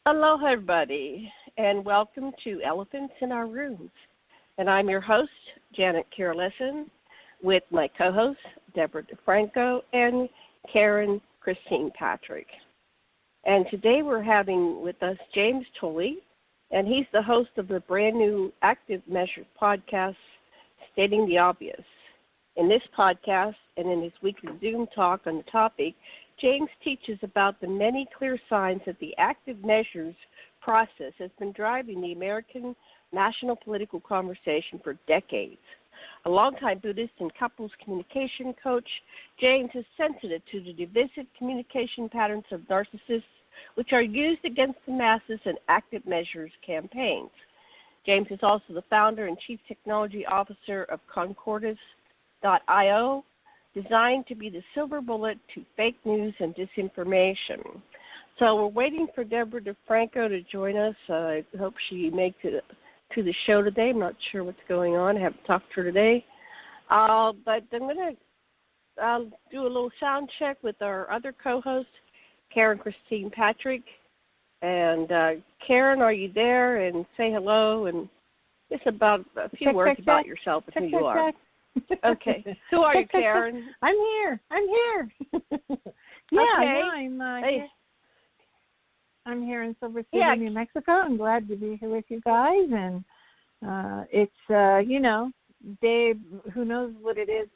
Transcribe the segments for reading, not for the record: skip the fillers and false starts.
Aloha, everybody, and welcome to Elephants in Our Rooms. And I'm your host, Janet Kira Lessin, with my co-hosts, Debra DeFranco and Karen Christine Patrick. And today we're having with us James Tolley, and he's the host of the brand new Active Measures podcast, Stating the Obvious. In this podcast and in his weekly Zoom talk on the topic, James teaches about the many clear signs that the active measures process has been driving the American national political conversation for decades. A longtime Buddhist and couples communication coach, James is sensitive to the divisive communication patterns of narcissists, which are used against the masses in active measures campaigns. James is also the founder and chief technology officer of Concordis.io, designed to be the silver bullet to fake news and disinformation. So we're waiting for Debra DeFranco to join us. I hope she makes it to the show today. I'm not sure what's going on. I haven't talked to her today. But I'm going to do a little sound check with our other co-host, Karen Christine Patrick. And Karen, are you there? And say hello and just about a few words about yourself and who you are. Okay. Who are you, Karen? I'm here. Yeah, okay. No, I'm here in Silver City, New Mexico. I'm glad to be here with you guys. And it's, Dave, who knows what it is,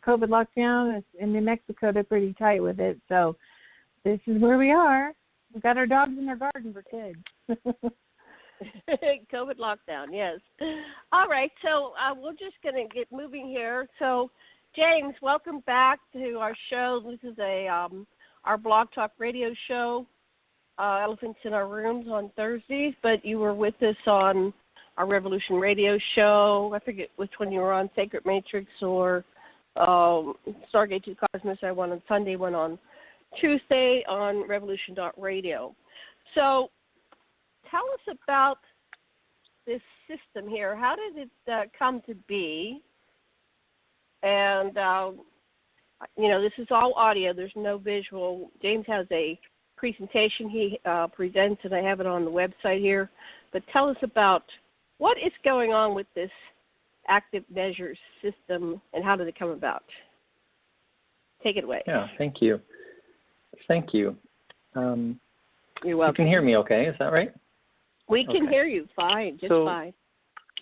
COVID lockdown. In New Mexico, they're pretty tight with it. So this is where we are. We've got our dogs in our garden for kids. COVID lockdown, yes. All right, so we're just going to get moving here. So, James, welcome back to our show. This is our Blog Talk radio show, Elephants in Our Rooms on Thursdays, but you were with us on our Revolution radio show. I forget which one you were on, Sacred Matrix or Stargate to the Cosmos. I went on Sunday, one on Tuesday on Revolution.radio. So, tell us about this system here. How did it come to be? And, this is all audio. There's no visual. James has a presentation he presents, and I have it on the website here. But tell us about what is going on with this active measures system, and how did it come about? Take it away. Yeah, thank you. You're welcome. You can hear me okay, is that right? We can hear you fine, fine.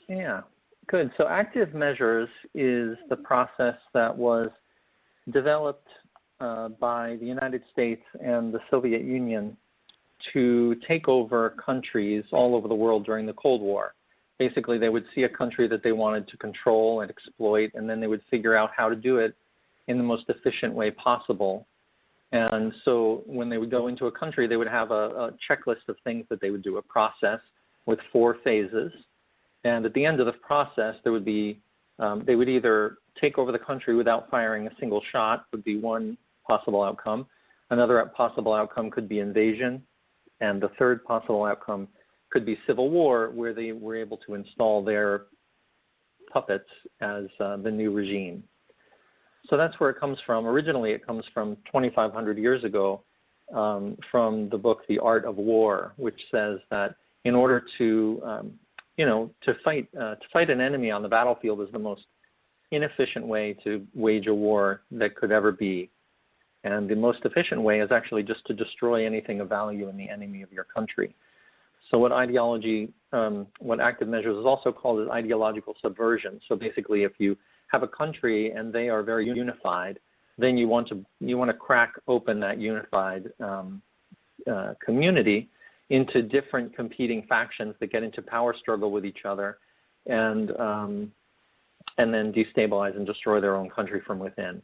Yeah, good. So active measures is the process that was developed by the United States and the Soviet Union to take over countries all over the world during the Cold War. Basically, they would see a country that they wanted to control and exploit, and then they would figure out how to do it in the most efficient way possible. And so when they would go into a country, they would have a checklist of things that they would do, a process with 4 phases. And at the end of the process, there would be, they would either take over the country without firing a single shot, would be one possible outcome. Another possible outcome could be invasion. And the third possible outcome could be civil war, where they were able to install their puppets as the new regime. So that's where it comes from. Originally, it comes from 2,500 years ago from the book The Art of War, which says that in order to fight an enemy on the battlefield is the most inefficient way to wage a war that could ever be. And the most efficient way is actually just to destroy anything of value in the enemy of your country. So what active measures is also called is ideological subversion. So basically, if you have a country and they are very unified, then you want to crack open that unified community into different competing factions that get into power struggle with each other, and then destabilize and destroy their own country from within.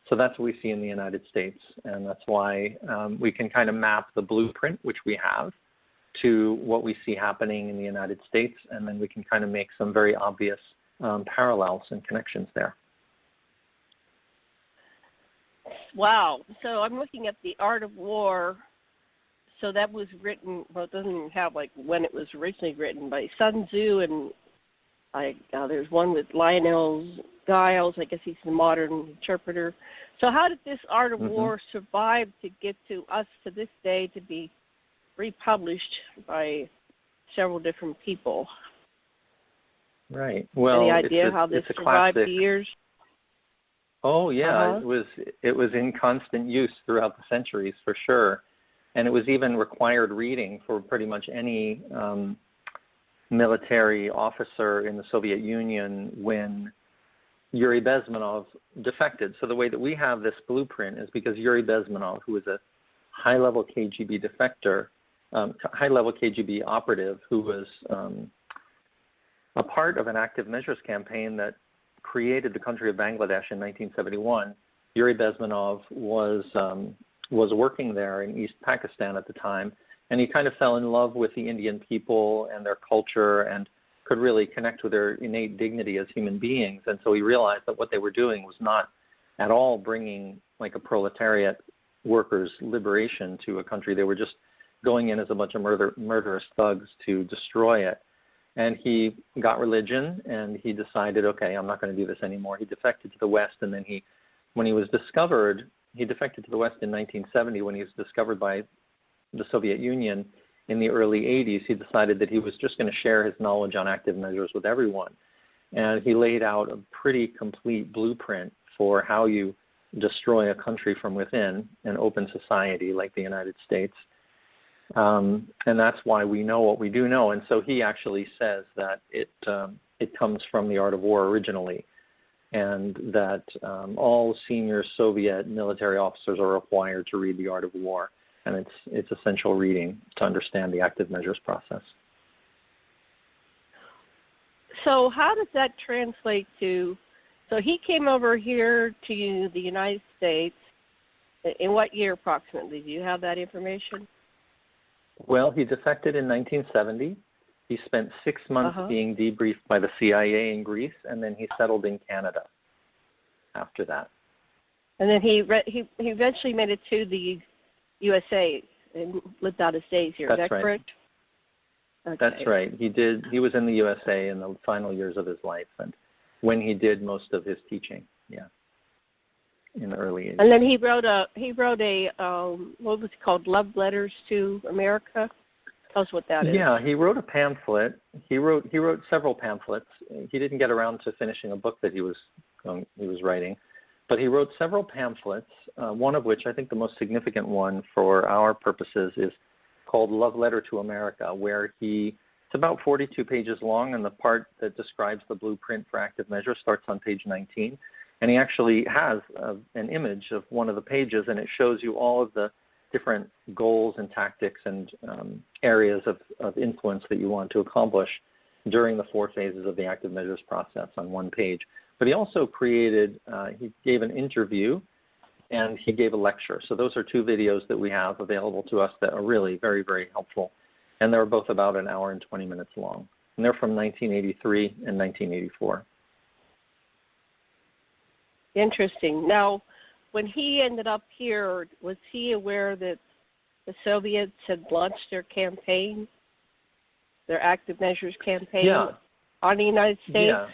So that's what we see in the United States, and that's why we can kind of map the blueprint, which we have, to what we see happening in the United States, and then we can kind of make some very obvious parallels and connections there. Wow. So I'm looking at The Art of War. So that was written, well, it doesn't have like when it was originally written, by Sun Tzu, and there's one with Lionel Giles. I guess he's the modern interpreter. So how did this Art of War survive to get to us to this day to be republished by several different people. Right. Well, any idea how this survived the years? Oh yeah, it was in constant use throughout the centuries for sure, and it was even required reading for pretty much any military officer in the Soviet Union when Yuri Bezmenov defected. So the way that we have this blueprint is because Yuri Bezmenov, who was a high-level KGB defector, high-level KGB operative who was a part of an active measures campaign that created the country of Bangladesh in 1971. Yuri Bezmenov was working there in East Pakistan at the time, and he kind of fell in love with the Indian people and their culture and could really connect with their innate dignity as human beings. And so he realized that what they were doing was not at all bringing like a proletariat workers' liberation to a country. They were just going in as a bunch of murderous thugs to destroy it. And he got religion, and he decided, okay, I'm not going to do this anymore. He defected to the West, and then when he was discovered, he defected to the West in 1970 when he was discovered by the Soviet Union in the early 80s. He decided that he was just going to share his knowledge on active measures with everyone. And he laid out a pretty complete blueprint for how you destroy a country from within, an open society like the United States. And that's why we know what we do know. And so he actually says that it comes from The Art of War originally, and that all senior Soviet military officers are required to read The Art of War. And it's essential reading to understand the active measures process. So how does that translate to, so he came over here to the United States, in what year approximately? Do you have that information? Well, he defected in 1970. He spent 6 months being debriefed by the CIA in Greece, and then he settled in Canada after that. And then he eventually made it to the USA and lived out his days here. That's is that right. correct? Okay. That's right. He was in the USA in the final years of his life, and when he did most of his teaching, in the early 80s. And then he wrote a what was it called, Love Letters to America? Tell us what that is. Yeah, he wrote a pamphlet. He wrote several pamphlets. He didn't get around to finishing a book that he was writing, but he wrote several pamphlets. One of which, I think the most significant one for our purposes, is called Love Letter to America, where it's about 42 pages long, and the part that describes the blueprint for active measures starts on page 19. And he actually has an image of one of the pages, and it shows you all of the different goals and tactics and areas of influence that you want to accomplish during the 4 phases of the active measures process on one page. But he also he gave an interview, and he gave a lecture. So those are 2 videos that we have available to us that are really very, very helpful. And they're both about an hour and 20 minutes long. And they're from 1983 and 1984. Interesting. Now, when he ended up here, was he aware that the Soviets had launched their campaign, their active measures campaign on the United States?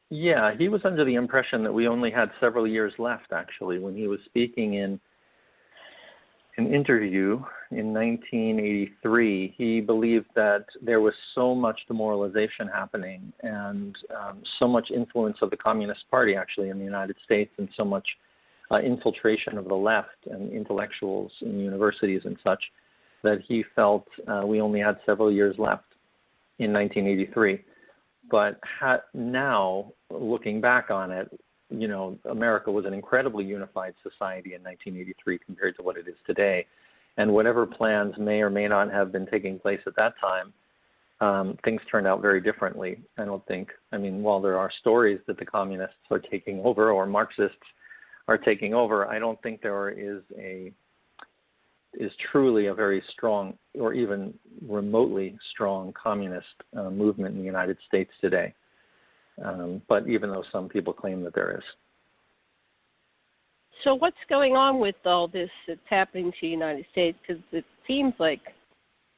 Yeah, he was under the impression that we only had several years left, actually. When he was speaking in an interview in 1983, he believed that there was so much demoralization happening and so much influence of the Communist Party, actually, in the United States, and so much infiltration of the left and intellectuals in universities and such, that he felt we only had several years left in 1983. But now, looking back on it, America was an incredibly unified society in 1983 compared to what it is today. And whatever plans may or may not have been taking place at that time, things turned out very differently. While there are stories that the communists are taking over or Marxists are taking over, I don't think there is truly a very strong or even remotely strong communist movement in the United States today. But even though some people claim that there is. So what's going on with all this that's happening to the United States? Because it seems like,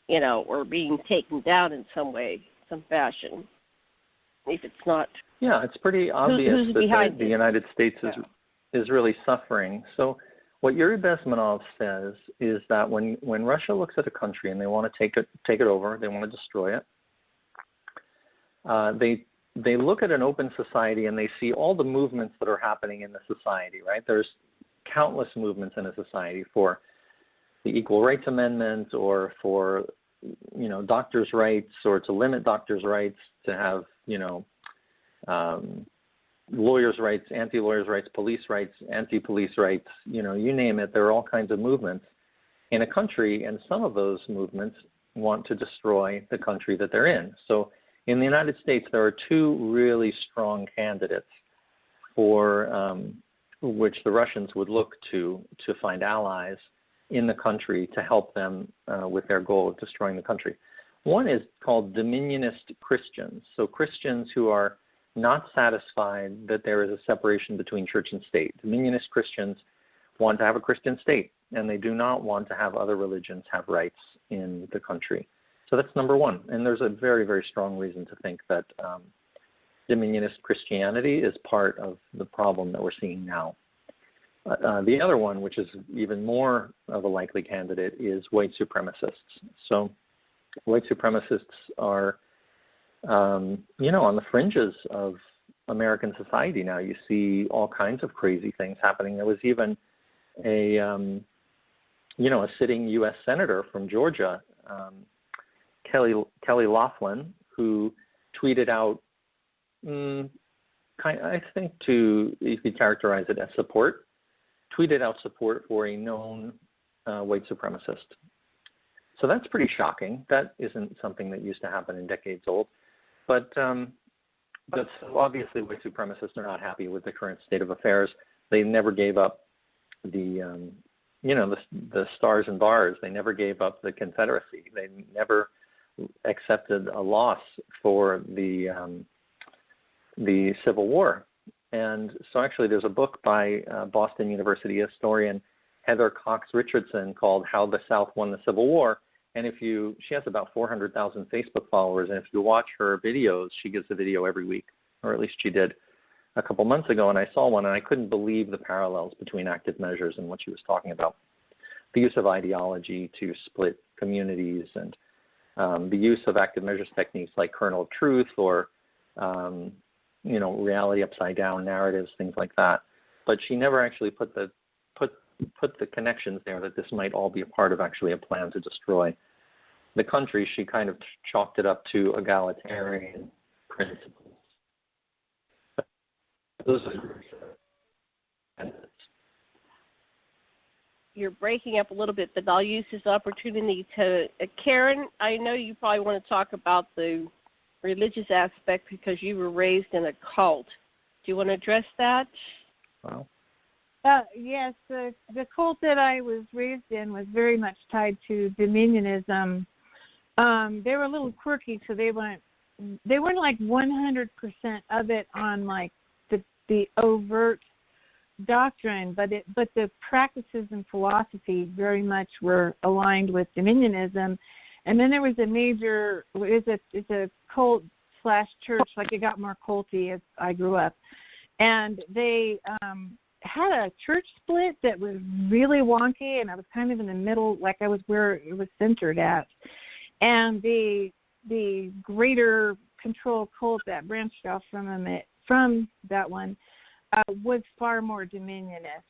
we're being taken down in some way, some fashion. If it's not. Yeah, it's pretty obvious that the United States is really suffering. So What Yuri Bezmenov says is that when Russia looks at a country and they want to take it over, they want to destroy it, they look at an open society and they see all the movements that are happening in the society, right? There's countless movements in a society for the Equal Rights Amendment, or for, doctors' rights, or to limit doctors' rights, to have, lawyers' rights, anti-lawyers' rights, police rights, anti-police rights, you name it. There are all kinds of movements in a country, and some of those movements want to destroy the country that they're in. So in the United States, there are two really strong candidates for which the Russians would look to find allies in the country to help them with their goal of destroying the country. One is called dominionist Christians. So Christians who are not satisfied that there is a separation between church and state. Dominionist Christians want to have a Christian state, and they do not want to have other religions have rights in the country. So that's number one. And there's a very, very strong reason to think that dominionist Christianity is part of the problem that we're seeing now. The other one, which is even more of a likely candidate, is white supremacists. So white supremacists are, on the fringes of American society now. You see all kinds of crazy things happening. There was even a sitting U.S. senator from Georgia, Kelly Laughlin, who tweeted out, I think you could characterize it as support, tweeted out support for a known white supremacist. So that's pretty shocking. That isn't something that used to happen in decades old. But obviously white supremacists are not happy with the current state of affairs. They never gave up the stars and bars. They never gave up the Confederacy. They never accepted a loss for the Civil War. And so actually there's a book by Boston University historian Heather Cox Richardson called How the South Won the Civil War. And she has about 400,000 Facebook followers, and if you watch her videos, she gives a video every week, or at least she did a couple months ago, and I saw one, and I couldn't believe the parallels between active measures and what she was talking about. The use of ideology to split communities, and the use of active measures techniques like kernel of truth, or reality upside down narratives, things like that. But she never actually put the connections there that this might all be a part of actually a plan to destroy the country. She kind of chalked it up to egalitarian principles. Those are You're breaking up a little bit, but I'll use this opportunity to Karen, I know you probably want to talk about the religious aspect because you were raised in a cult. Do you want to address that? Wow. Yes, the cult that I was raised in was very much tied to dominionism. They were a little quirky, so they weren't like 100% of it on like the overt doctrine, but the practices and philosophy very much were aligned with dominionism. And then there was it's a cult / church, like it got more culty as I grew up, and they had a church split that was really wonky, and I was kind of in the middle, like I was where it was centered at. And the greater control cult that branched off from that one was far more dominionist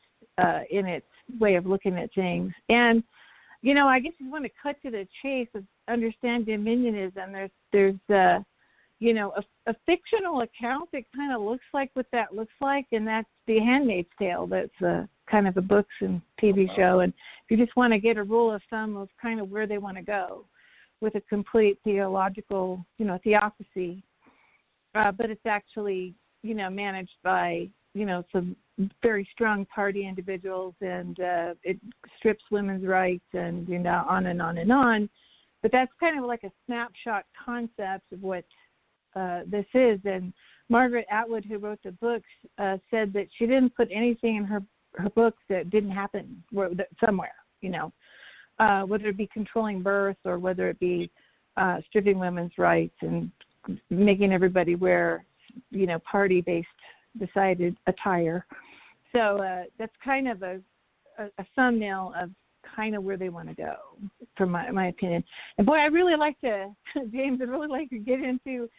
in its way of looking at things. And I guess if you want to cut to the chase of understand dominionism, there's a fictional account that kind of looks like what that looks like, and that's The Handmaid's Tale. That's kind of a books and TV show. And if you just want to get a rule of thumb of kind of where they want to go with a complete theological, theocracy, but it's actually, managed by, some very strong party individuals, and it strips women's rights, and on and on and on. But that's kind of like a snapshot concept of what this is. And Margaret Atwood, who wrote the books, said that she didn't put anything in her books that didn't happen somewhere, whether it be controlling birth or whether it be stripping women's rights and making everybody wear, party-based decided attire. So that's kind of a a thumbnail of kind of where they want to go, from my opinion. And boy, I really like to, James, I'd really like to get into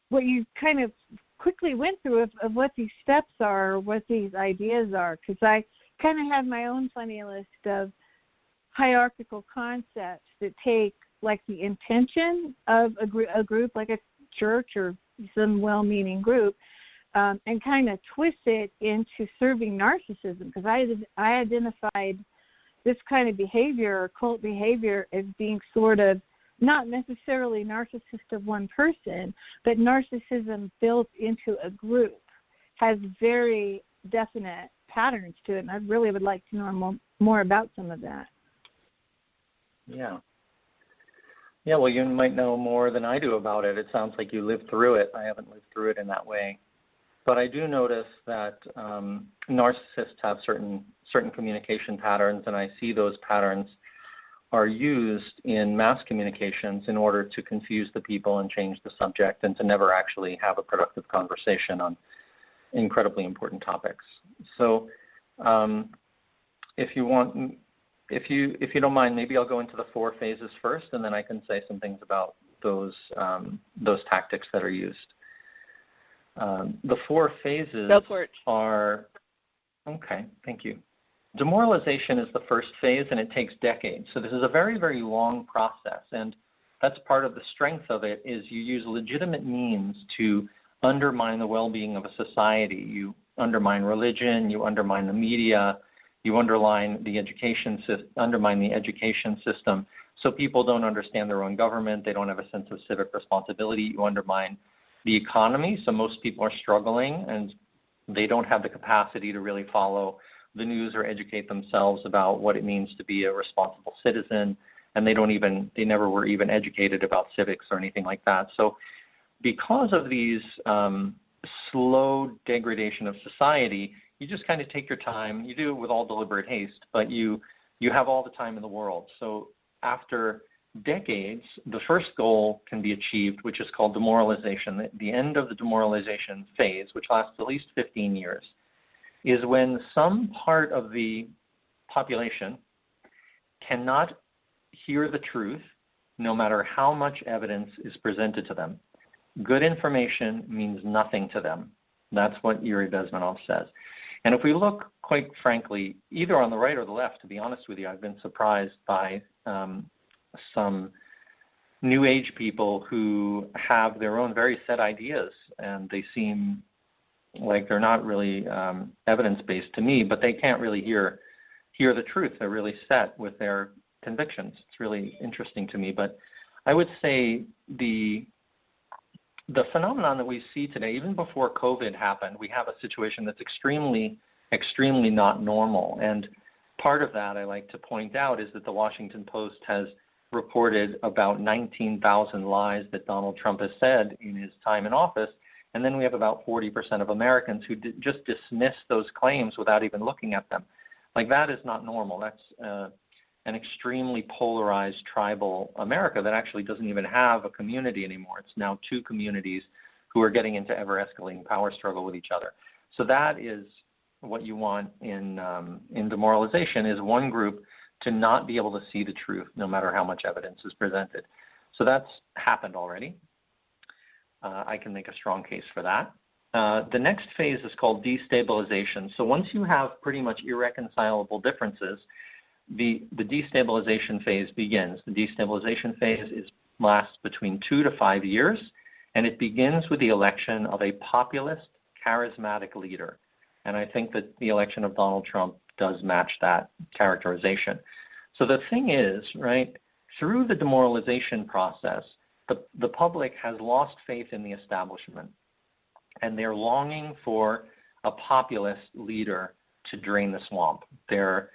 what you kind of quickly went through of what these steps are, what these ideas are, because I kind of have my own funny list of hierarchical concepts that take like the intention of a group like a church or some well-meaning group, and kind of twist it into serving narcissism, because I identified this kind of behavior or cult behavior as being sort of not necessarily narcissist of one person, but narcissism built into a group has very definite patterns to it, and I really would like to know more about some of that. Yeah. Yeah, well, you might know more than I do about it. It sounds like you lived through it. I haven't lived through it in that way. But I do notice that narcissists have certain communication patterns, and I see those patterns are used in mass communications in order to confuse the people and change the subject and to never actually have a productive conversation on incredibly important topics. So if you don't mind, maybe I'll go into the 4 phases first, and then I can say some things about those tactics that are used. The 4 phases are, okay, thank you. Demoralization is the first phase, and it takes decades. So this is a very, very long process, and that's part of the strength of it is you use legitimate means to undermine the well-being of a society. You undermine religion, you undermine the media, you undermine the education system, so people don't understand their own government, they don't have a sense of civic responsibility. You undermine the economy, so most people are struggling and they don't have the capacity to really follow the news or educate themselves about what it means to be a responsible citizen, and they never were even educated about civics or anything like that. So because of these slow degradation of society, you just kind of take your time. You do it with all deliberate haste, but you have all the time in the world. So after decades, the first goal can be achieved, which is called demoralization. The end of the demoralization phase, which lasts at least 15 years, is when some part of the population cannot hear the truth no matter how much evidence is presented to them. Good information means nothing to them. That's what Yuri Bezmenov says. And if we look, quite frankly, either on the right or the left, to be honest with you, I've been surprised by some New Age people who have their own very set ideas, and they seem like they're not really evidence-based to me, but they can't really hear the truth. They're really set with their convictions. It's really interesting to me. But I would say the phenomenon that we see today, even before COVID happened, we have a situation that's extremely, extremely not normal. And part of that I like to point out is that the Washington Post has reported about 19,000 lies that Donald Trump has said in his time in office. And then we have about 40% of Americans who just dismiss those claims without even looking at them. Like, that is not normal. That's an extremely polarized tribal America that actually doesn't even have a community anymore. It's now 2 communities who are getting into ever-escalating power struggle with each other. So that is what you want in demoralization, is one group to not be able to see the truth no matter how much evidence is presented. So that's happened already. I can make a strong case for that. The next phase is called destabilization. So once you have pretty much irreconcilable differences, the destabilization phase begins. The destabilization phase lasts between 2 to 5 years, and it begins with the election of a populist, charismatic leader. And I think that the election of Donald Trump does match that characterization. So the thing is, right, through the demoralization process, the public has lost faith in the establishment, and they're longing for a populist leader to drain the swamp. They're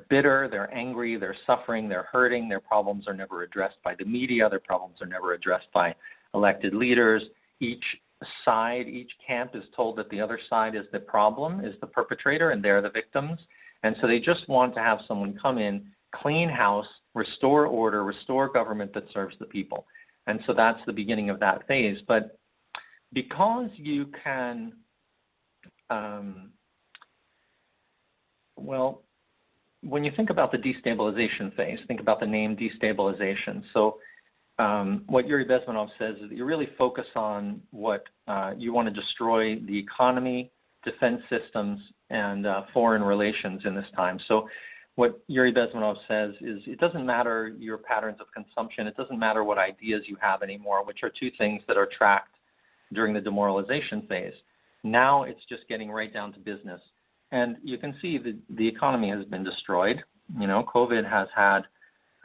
bitter, they're angry, they're suffering, they're hurting. Their problems are never addressed by the media. Their problems are never addressed by elected leaders. Each side, each camp is told that the other side is the problem, is the perpetrator, and they're the victims. And so they just want to have someone come in, clean house, restore order, restore government that serves the people. And so that's the beginning of that phase. But because you can, when you think about the destabilization phase, think about the name destabilization. So what Yuri Bezmenov says is that you really focus on what you want to destroy: the economy, defense systems, and foreign relations in this time. So what Yuri Bezmenov says is it doesn't matter your patterns of consumption, it doesn't matter what ideas you have anymore, which are two things that are tracked during the demoralization phase. Now it's just getting right down to business. And you can see the economy has been destroyed. You know, COVID has had,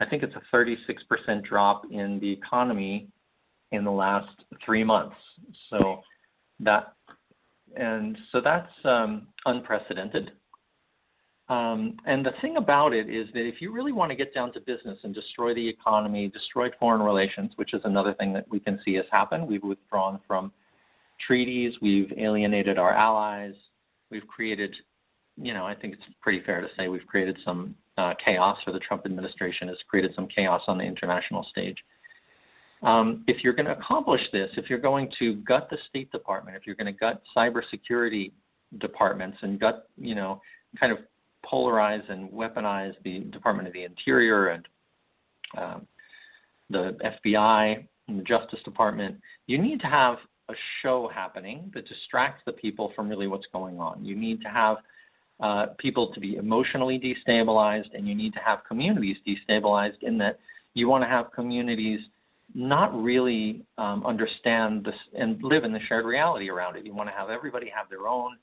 I think it's a 36% drop in the economy in the last 3 months. So that's unprecedented. And the thing about it is that if you really want to get down to business and destroy the economy, destroy foreign relations, which is another thing that we can see has happened, we've withdrawn from treaties, we've alienated our allies, we've created, you know, I think it's pretty fair to say we've created some chaos, or the Trump administration has created some chaos on the international stage. If you're going to accomplish this, if you're going to gut the State Department, if you're going to gut cybersecurity departments and gut, you know, kind of polarize and weaponize the Department of the Interior and the FBI and the Justice Department, you need to have a show happening that distracts the people from really what's going on. You need to have people to be emotionally destabilized, and you need to have communities destabilized, in that you want to have communities not really understand this and live in the shared reality around it. You want to have everybody have their own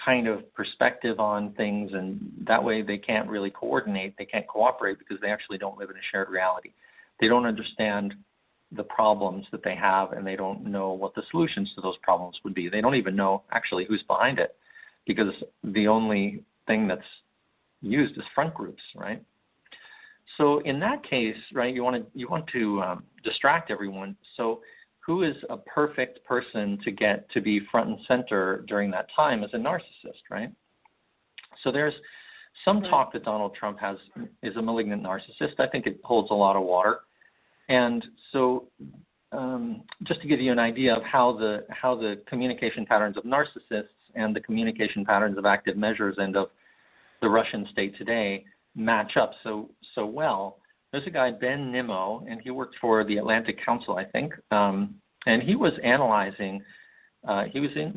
kind of perspective on things, and that way they can't really coordinate, they can't cooperate, because they actually don't live in a shared reality. They don't understand the problems that they have, and they don't know what the solutions to those problems would be. They don't even know actually who's behind it, because the only thing that's used is front groups, right? So in that case, right, you want to distract everyone. So who is a perfect person to get to be front and center during that time is a narcissist, right? So there's some talk that Donald Trump is a malignant narcissist. I think it holds a lot of water. And so just to give you an idea of how the communication patterns of narcissists and the communication patterns of active measures and of the Russian state today match up so well. There's a guy, Ben Nimmo, and he worked for the Atlantic Council, I think, and he was analyzing,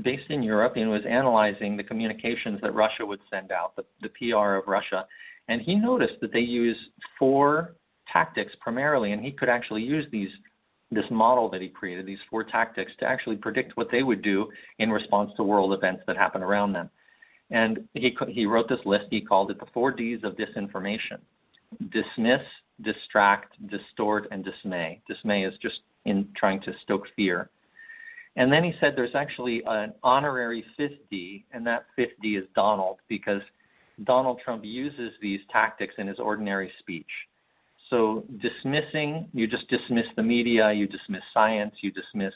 based in Europe, and was analyzing the communications that Russia would send out, the PR of Russia, and he noticed that they use 4 tactics primarily, and he could actually use this model that he created, these 4 tactics, to actually predict what they would do in response to world events that happen around them. And he wrote this list. He called it the 4 Ds of disinformation: dismiss, distract, distort, and dismay. Dismay is just in trying to stoke fear. And then he said there's actually an honorary 5th D, and that 5th D is Donald, because Donald Trump uses these tactics in his ordinary speech. So dismissing, you just dismiss the media, you dismiss science, you dismiss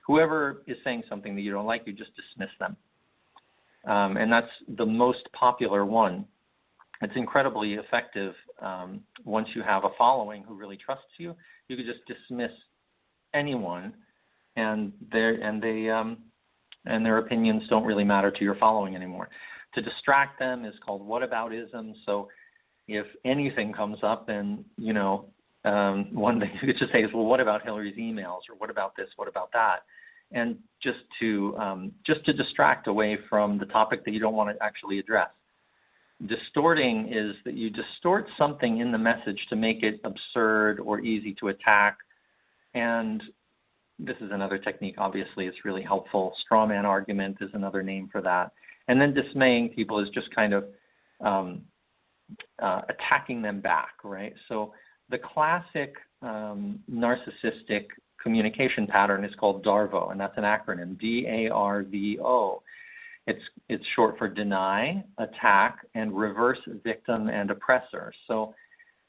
whoever is saying something that you don't like, you just dismiss them. And that's the most popular one. It's incredibly effective. Once you have a following who really trusts you, you can just dismiss anyone, and their opinions don't really matter to your following anymore. To distract them is called whataboutism. So if anything comes up, then one thing you could just say is, well, what about Hillary's emails, or what about this, what about that? And just to distract away from the topic that you don't want to actually address. Distorting is that you distort something in the message to make it absurd or easy to attack. And this is another technique, obviously, it's really helpful. Straw man argument is another name for that. And then dismaying people is just kind of attacking them back, right? So the classic narcissistic communication pattern is called DARVO, and that's an acronym, DARVO. It's short for deny, attack, and reverse victim and oppressor. So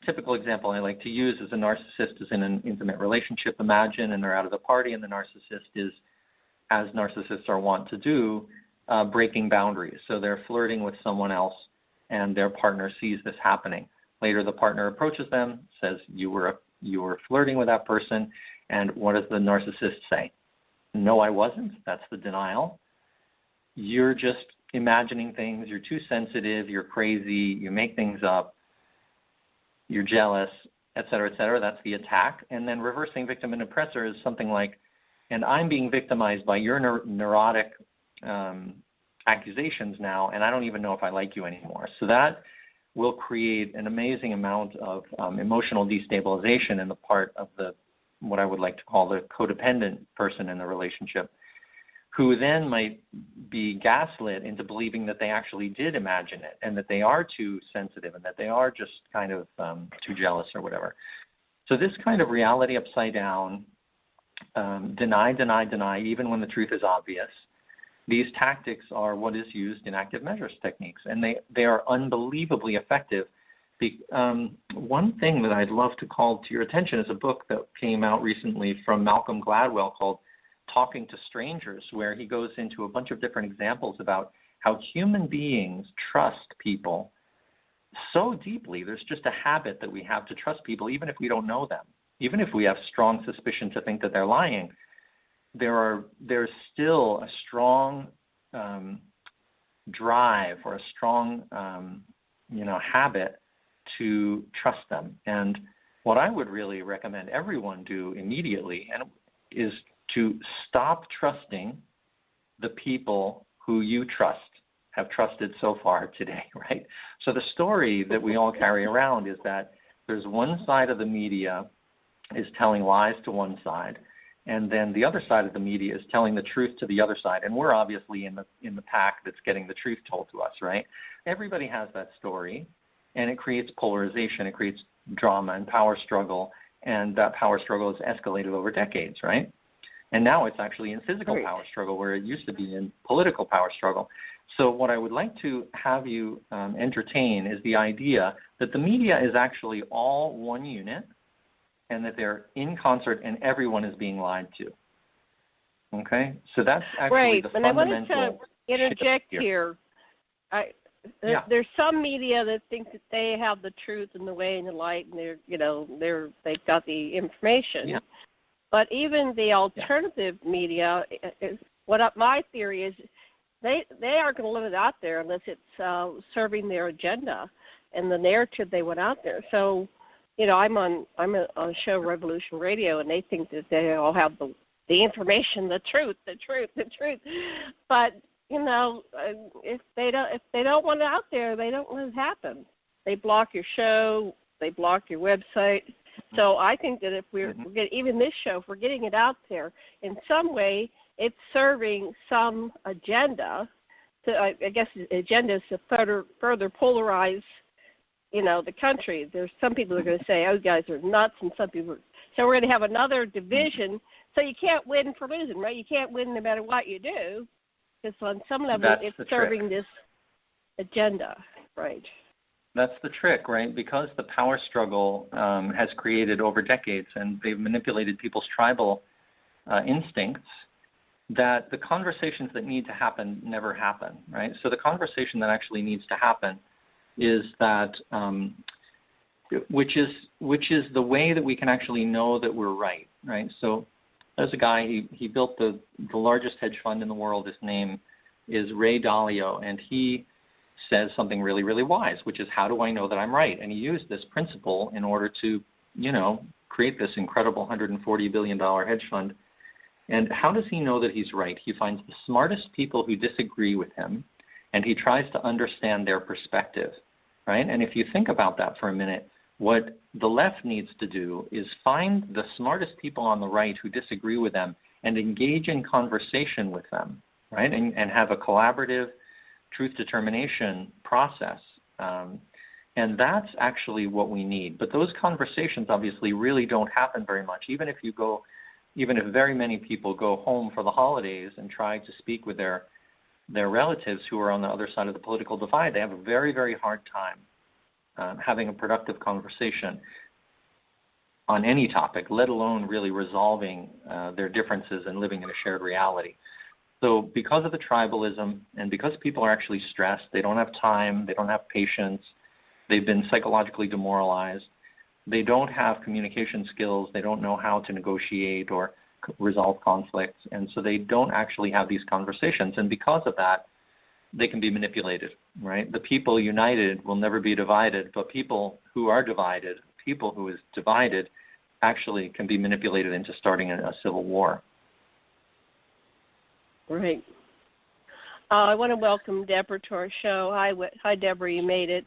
typical example I like to use is a narcissist is in an intimate relationship, imagine, and they're out of the party, and the narcissist is, as narcissists are wont to do, breaking boundaries. So they're flirting with someone else, and their partner sees this happening. Later, the partner approaches them, says, you were flirting with that person, and what does the narcissist say? No, I wasn't. That's the denial. You're just imagining things. You're too sensitive. You're crazy. You make things up. you're jealous, et cetera, that's the attack. And then reversing victim and oppressor is something like, and I'm being victimized by your neurotic accusations now, and I don't even know if I like you anymore. So that will create an amazing amount of emotional destabilization in the part of what I would like to call the codependent person in the relationship, who then might be gaslit into believing that they actually did imagine it and that they are too sensitive and that they are just kind of too jealous or whatever. So this kind of reality upside down, deny, even when the truth is obvious, these tactics are what is used in active measures techniques, and they are unbelievably effective. One thing that I'd love to call to your attention is a book that came out recently from Malcolm Gladwell called Talking to Strangers, where he goes into a bunch of different examples about how human beings trust people so deeply. There's just a habit that we have to trust people even if we don't know them, even if we have strong suspicion to think that they're lying. There's still a strong drive or a strong habit to trust them. And what I would really recommend everyone do immediately is to stop trusting the people who you have trusted so far today, right? So the story that we all carry around is that there's one side of the media is telling lies to one side, and then the other side of the media is telling the truth to the other side, and we're obviously in the pack that's getting the truth told to us, right? Everybody has that story, and it creates polarization, it creates drama and power struggle, and that power struggle has escalated over decades, right? And now it's actually in physical power struggle where it used to be in political power struggle. So what I would like to have you entertain is the idea that the media is actually all one unit and that they're in concert and everyone is being lied to. Okay? So that's actually the fundamental. Right, and I wanted to interject here. There's some media that think that they have the truth and the way and the light, and they've got the information. Yeah. But even the alternative media, my theory is, they aren't going to live it out there unless it's serving their agenda and the narrative they went out there. So, I'm on a show, Revolution Radio, and they think that they all have the information, the truth. But if they don't want it out there, they don't let it happen. They block your show, they block your website. So I think that if we're getting, even this show, if we're getting it out there in some way, it's serving some agenda. I guess the agenda is to further polarize, the country. There's some people who are going to say, "Oh, you guys are nuts," and some people. So we're going to have another division. So you can't win for losing, right? You can't win no matter what you do, because on some level it's serving this agenda, right? That's the trick, right? Because the power struggle has created over decades, and they've manipulated people's tribal instincts, that the conversations that need to happen never happen, right? So the conversation that actually needs to happen is that, which is the way that we can actually know that we're right? So there's a guy, he built the largest hedge fund in the world. His name is Ray Dalio, and he says something really, really wise, which is, how do I know that I'm right? And he used this principle in order to, create this incredible $140 billion hedge fund. And how does he know that he's right? He finds the smartest people who disagree with him, and he tries to understand their perspective, right? And if you think about that for a minute, what the left needs to do is find the smartest people on the right who disagree with them and engage in conversation with them, right? And have a collaborative truth determination process. And that's actually what we need. But those conversations obviously really don't happen very much. Even if very many people go home for the holidays and try to speak with their relatives who are on the other side of the political divide, they have a very, very hard time having a productive conversation on any topic, let alone really resolving their differences and living in a shared reality. So because of the tribalism and because people are actually stressed, they don't have time, they don't have patience, they've been psychologically demoralized, they don't have communication skills, they don't know how to negotiate or resolve conflicts, and so they don't actually have these conversations. And because of that, they can be manipulated, right? The people united will never be divided, but people who are divided, people who is divided, actually can be manipulated into starting a civil war. Right. I want to welcome Debra to our show. Hi, Debra. You made it.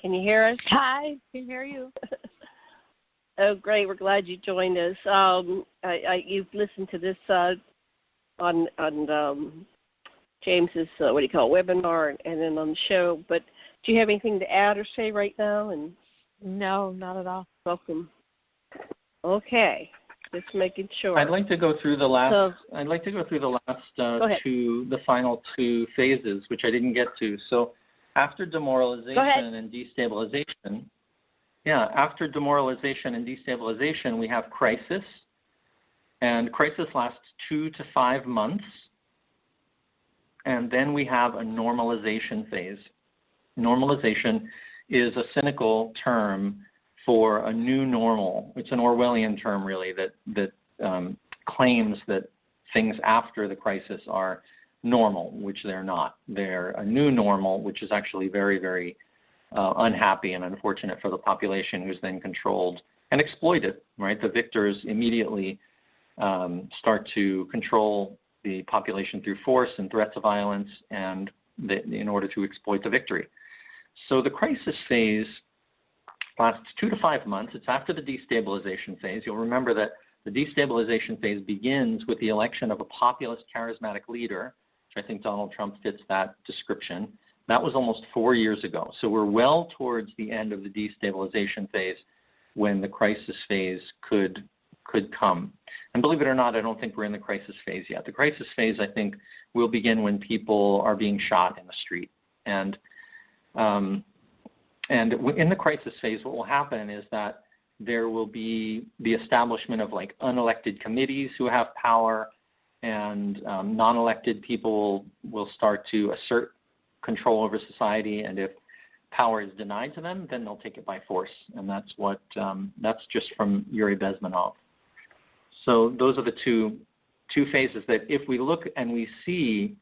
Can you hear us? Hi, can hear you. Oh, great. We're glad you joined us. You've listened to this on James's, webinar and then on the show. But do you have anything to add or say right now? And No, not at all. welcome. Okay. Just making sure. I'd like to go through the last. The final two phases, which I didn't get to. So, after demoralization and destabilization, we have crisis, and crisis lasts 2 to 5 months, and then we have a normalization phase. Normalization is a cynical term for a new normal. It's an Orwellian term, really, that claims that things after the crisis are normal, which they're not. They're a new normal, which is actually very, very unhappy and unfortunate for the population, who's then controlled and exploited, right? The victors immediately start to control the population through force and threats of violence and in order to exploit the victory. So the crisis phase lasts 2 to 5 months. It's after the destabilization phase. You'll remember that the destabilization phase begins with the election of a populist, charismatic leader, which I think Donald Trump fits that description. That was almost 4 years ago. So we're well towards the end of the destabilization phase when the crisis phase could come. And believe it or not, I don't think we're in the crisis phase yet. The crisis phase, I think, will begin when people are being shot in the street. And in the crisis phase, what will happen is that there will be the establishment of like unelected committees who have power, and non-elected people will start to assert control over society. And if power is denied to them, then they'll take it by force. And that's just from Yuri Bezmenov. So those are the two phases that if we look and we see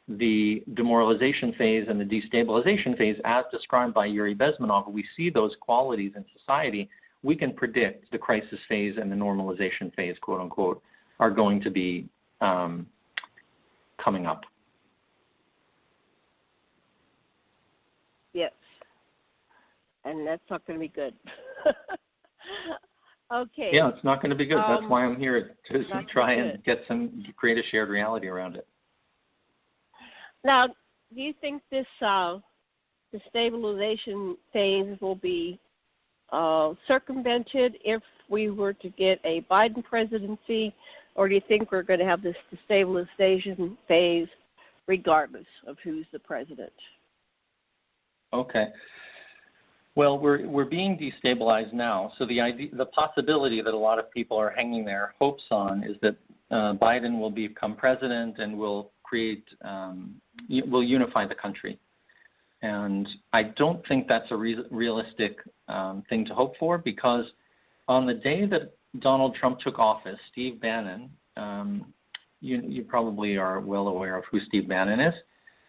the demoralization phase and the destabilization phase as described by Yuri Bezmenov, we see those qualities in society, we can predict the crisis phase and the normalization phase, quote unquote, are going to be coming up. Yes. And that's not going to be good. Okay. Yeah, it's not going to be good. That's why I'm here to try and create a shared reality around it. Now, do you think this the stabilization phase will be circumvented if we were to get a Biden presidency, or do you think we're going to have this destabilization phase regardless of who's the president? Okay. Well, we're being destabilized now. So the possibility that a lot of people are hanging their hopes on is that Biden will become president and will will unify the country. And I don't think that's a realistic thing to hope for, because on the day that Donald Trump took office, Steve Bannon, you probably are well aware of who Steve Bannon is.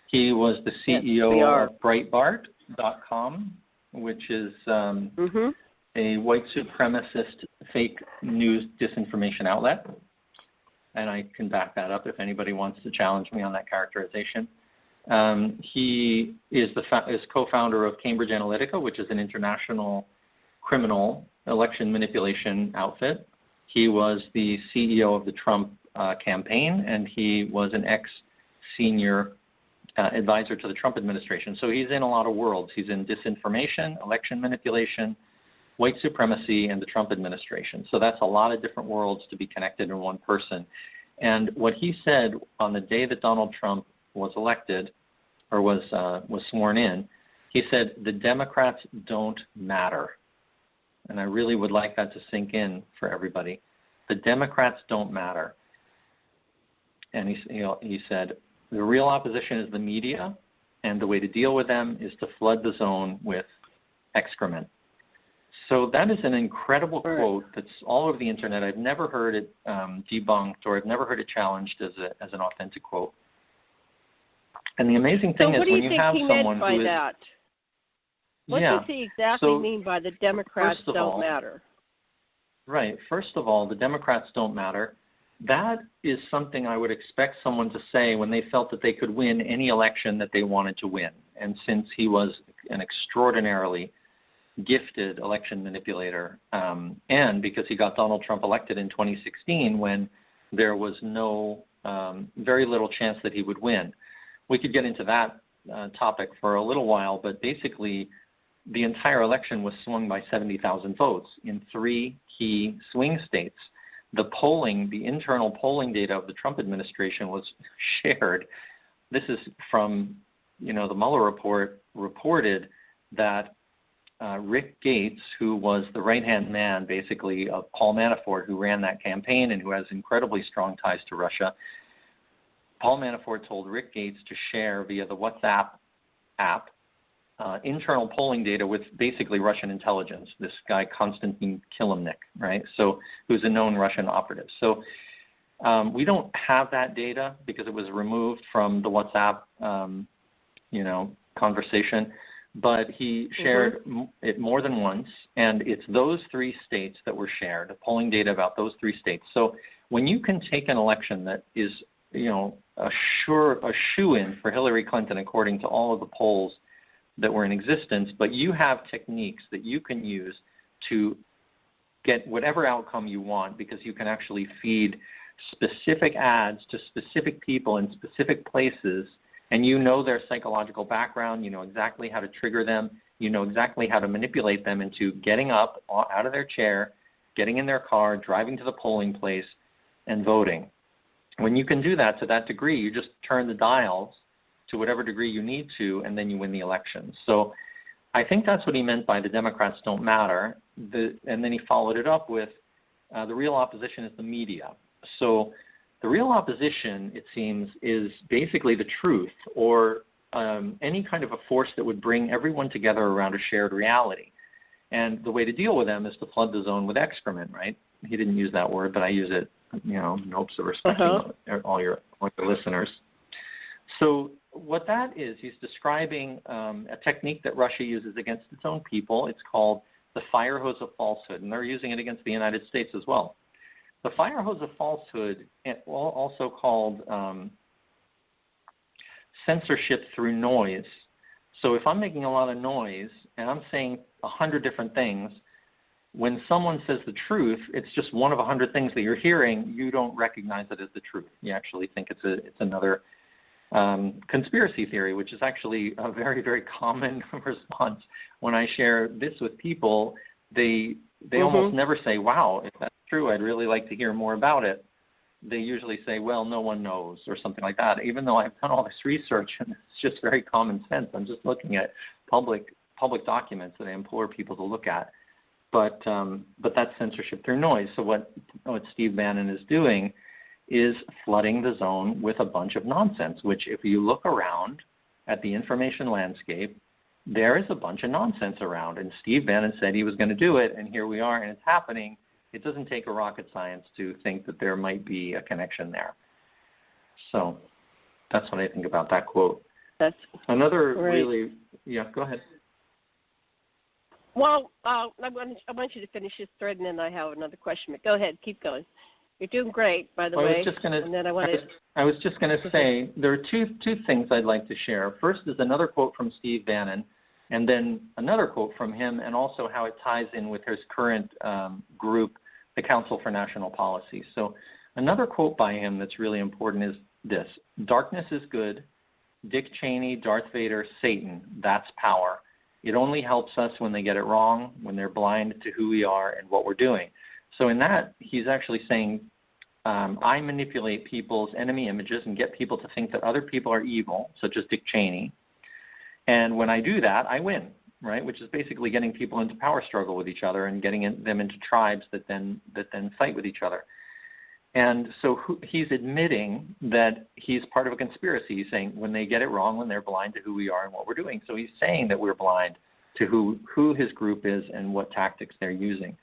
He was the CEO of Breitbart.com, which is a white supremacist fake news disinformation outlet. And I can back that up if anybody wants to challenge me on that characterization. He is co-founder of Cambridge Analytica, which is an international criminal election manipulation outfit. He was the CEO of the Trump campaign, and he was an ex-senior advisor to the Trump administration. So he's in a lot of worlds. He's in disinformation, election manipulation, white supremacy, and the Trump administration. So that's a lot of different worlds to be connected in one person. And what he said on the day that Donald Trump was elected, or was sworn in, he said, "The Democrats don't matter." And I really would like that to sink in for everybody. The Democrats don't matter. And he said, the real opposition is the media, and the way to deal with them is to flood the zone with excrement. So that is an incredible quote that's all over the internet. I've never heard it debunked, or I've never heard it challenged as an authentic quote. And the amazing thing is when you have someone who is... What do you think he meant by that? What does he exactly mean by the Democrats don't matter? Right. First of all, the Democrats don't matter. That is something I would expect someone to say when they felt that they could win any election that they wanted to win. And since he was an extraordinarily gifted election manipulator, and because he got Donald Trump elected in 2016 when there was very little chance that he would win. We could get into that topic for a little while, but basically the entire election was swung by 70,000 votes in 3 key swing states. The internal polling data of the Trump administration was shared. This is from, the Mueller report reported that Rick Gates, who was the right-hand man, basically, of Paul Manafort, who ran that campaign and who has incredibly strong ties to Russia, Paul Manafort told Rick Gates to share via the WhatsApp app internal polling data with basically Russian intelligence, this guy Konstantin Kilimnik, right? So who's a known Russian operative. So we don't have that data because it was removed from the WhatsApp, conversation. But he shared it more than once, and it's those 3 states that were shared, the polling data about those 3 states. So when you can take an election that is, a shoo-in for Hillary Clinton according to all of the polls that were in existence, but you have techniques that you can use to get whatever outcome you want because you can actually feed specific ads to specific people in specific places, and you know their psychological background, you know exactly how to trigger them, you know exactly how to manipulate them into getting up out of their chair, getting in their car, driving to the polling place, and voting. When you can do that to that degree, you just turn the dials to whatever degree you need to, and then you win the election. So I think that's what he meant by the Democrats don't matter. And then he followed it up with the real opposition is the media. So the real opposition, it seems, is basically the truth or any kind of a force that would bring everyone together around a shared reality. And the way to deal with them is to flood the zone with excrement, right? He didn't use that word, but I use it, in hopes of respecting all your listeners. So what that is, he's describing a technique that Russia uses against its own people. It's called the fire hose of falsehood, and they're using it against the United States as well. The fire hose of falsehood, also called censorship through noise. So if I'm making a lot of noise and I'm saying 100 different things, when someone says the truth, it's just one of 100 things that you're hearing. You don't recognize it as the truth. You actually think it's another conspiracy theory, which is actually a very, very common response. When I share this with people, they almost never say, wow, if that's true, I'd really like to hear more about it. They usually say, well, no one knows, or something like that, even though I've done all this research, and it's just very common sense. I'm just looking at public documents that I implore people to look at. But that's censorship through noise. So what Steve Bannon is doing is flooding the zone with a bunch of nonsense, which if you look around at the information landscape, there is a bunch of nonsense around. And Steve Bannon said he was going to do it, and here we are, and it's happening. It doesn't take a rocket science to think that there might be a connection there. So that's what I think about that quote. That's another right. Really, yeah, go ahead. Well, I want you to finish this thread, and then I have another question. But go ahead, keep going. You're doing great, by the way. I was just going to say there are two things I'd like to share. First is another quote from Steve Bannon, and then another quote from him, and also how it ties in with his current group, the Council for National Policy. So another quote by him that's really important is this: "Darkness is good. Dick Cheney, Darth Vader, Satan, that's power. It only helps us when they get it wrong, when they're blind to who we are and what we're doing." So in that, he's actually saying, I manipulate people's enemy images and get people to think that other people are evil, such as Dick Cheney. And when I do that, I win, right? Which is basically getting people into power struggle with each other and getting them into tribes that then fight with each other. And so he's admitting that he's part of a conspiracy. He's saying when they get it wrong, when they're blind to who we are and what we're doing. So he's saying that we're blind to who his group is and what tactics they're using.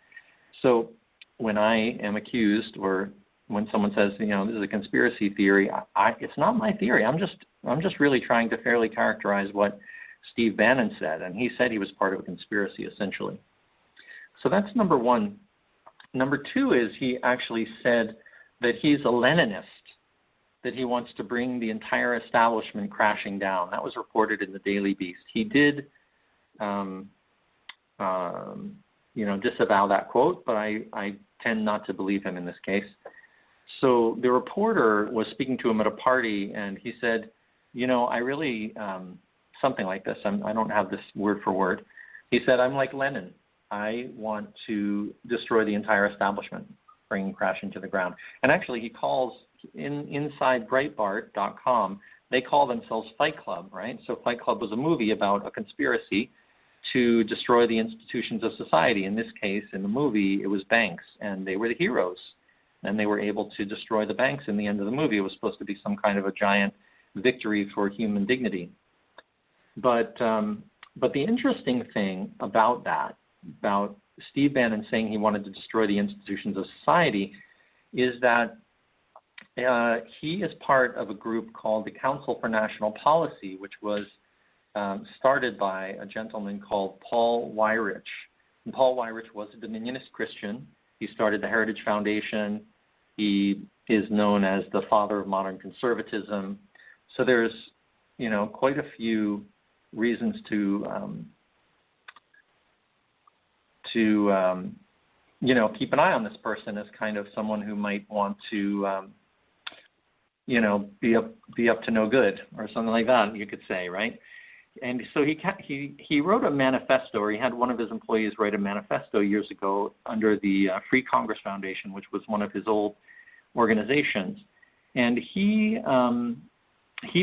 So when I am accused, or when someone says, this is a conspiracy theory, it's not my theory. I'm just I'm just really trying to fairly characterize what Steve Bannon said, and he said he was part of a conspiracy, essentially. So that's number one. Number two is he actually said that he's a Leninist, that he wants to bring the entire establishment crashing down. That was reported in the Daily Beast. He did, disavow that quote, but I tend not to believe him in this case. So the reporter was speaking to him at a party, and he said, I really, something like this, I don't have this word for word. He said, I'm like Lenin. I want to destroy the entire establishment, bring crashing to the ground. And actually, he calls, inside Breitbart.com, they call themselves Fight Club, right? So Fight Club was a movie about a conspiracy to destroy the institutions of society. In this case, in the movie, it was banks, and they were the heroes. And they were able to destroy the banks in the end of the movie. It was supposed to be some kind of a giant victory for human dignity. But the interesting thing about that, about Steve Bannon saying he wanted to destroy the institutions of society, is that he is part of a group called the Council for National Policy, which was started by a gentleman called Paul Weyrich. And Paul Weyrich was a Dominionist Christian. He started the Heritage Foundation. He is known as the father of modern conservatism. So there's, quite a few reasons to keep an eye on this person as kind of someone who might want to, be up to no good or something like that, you could say, right? And so he wrote a manifesto, or he had one of his employees write a manifesto years ago under the Free Congress Foundation, which was one of his old organizations. And he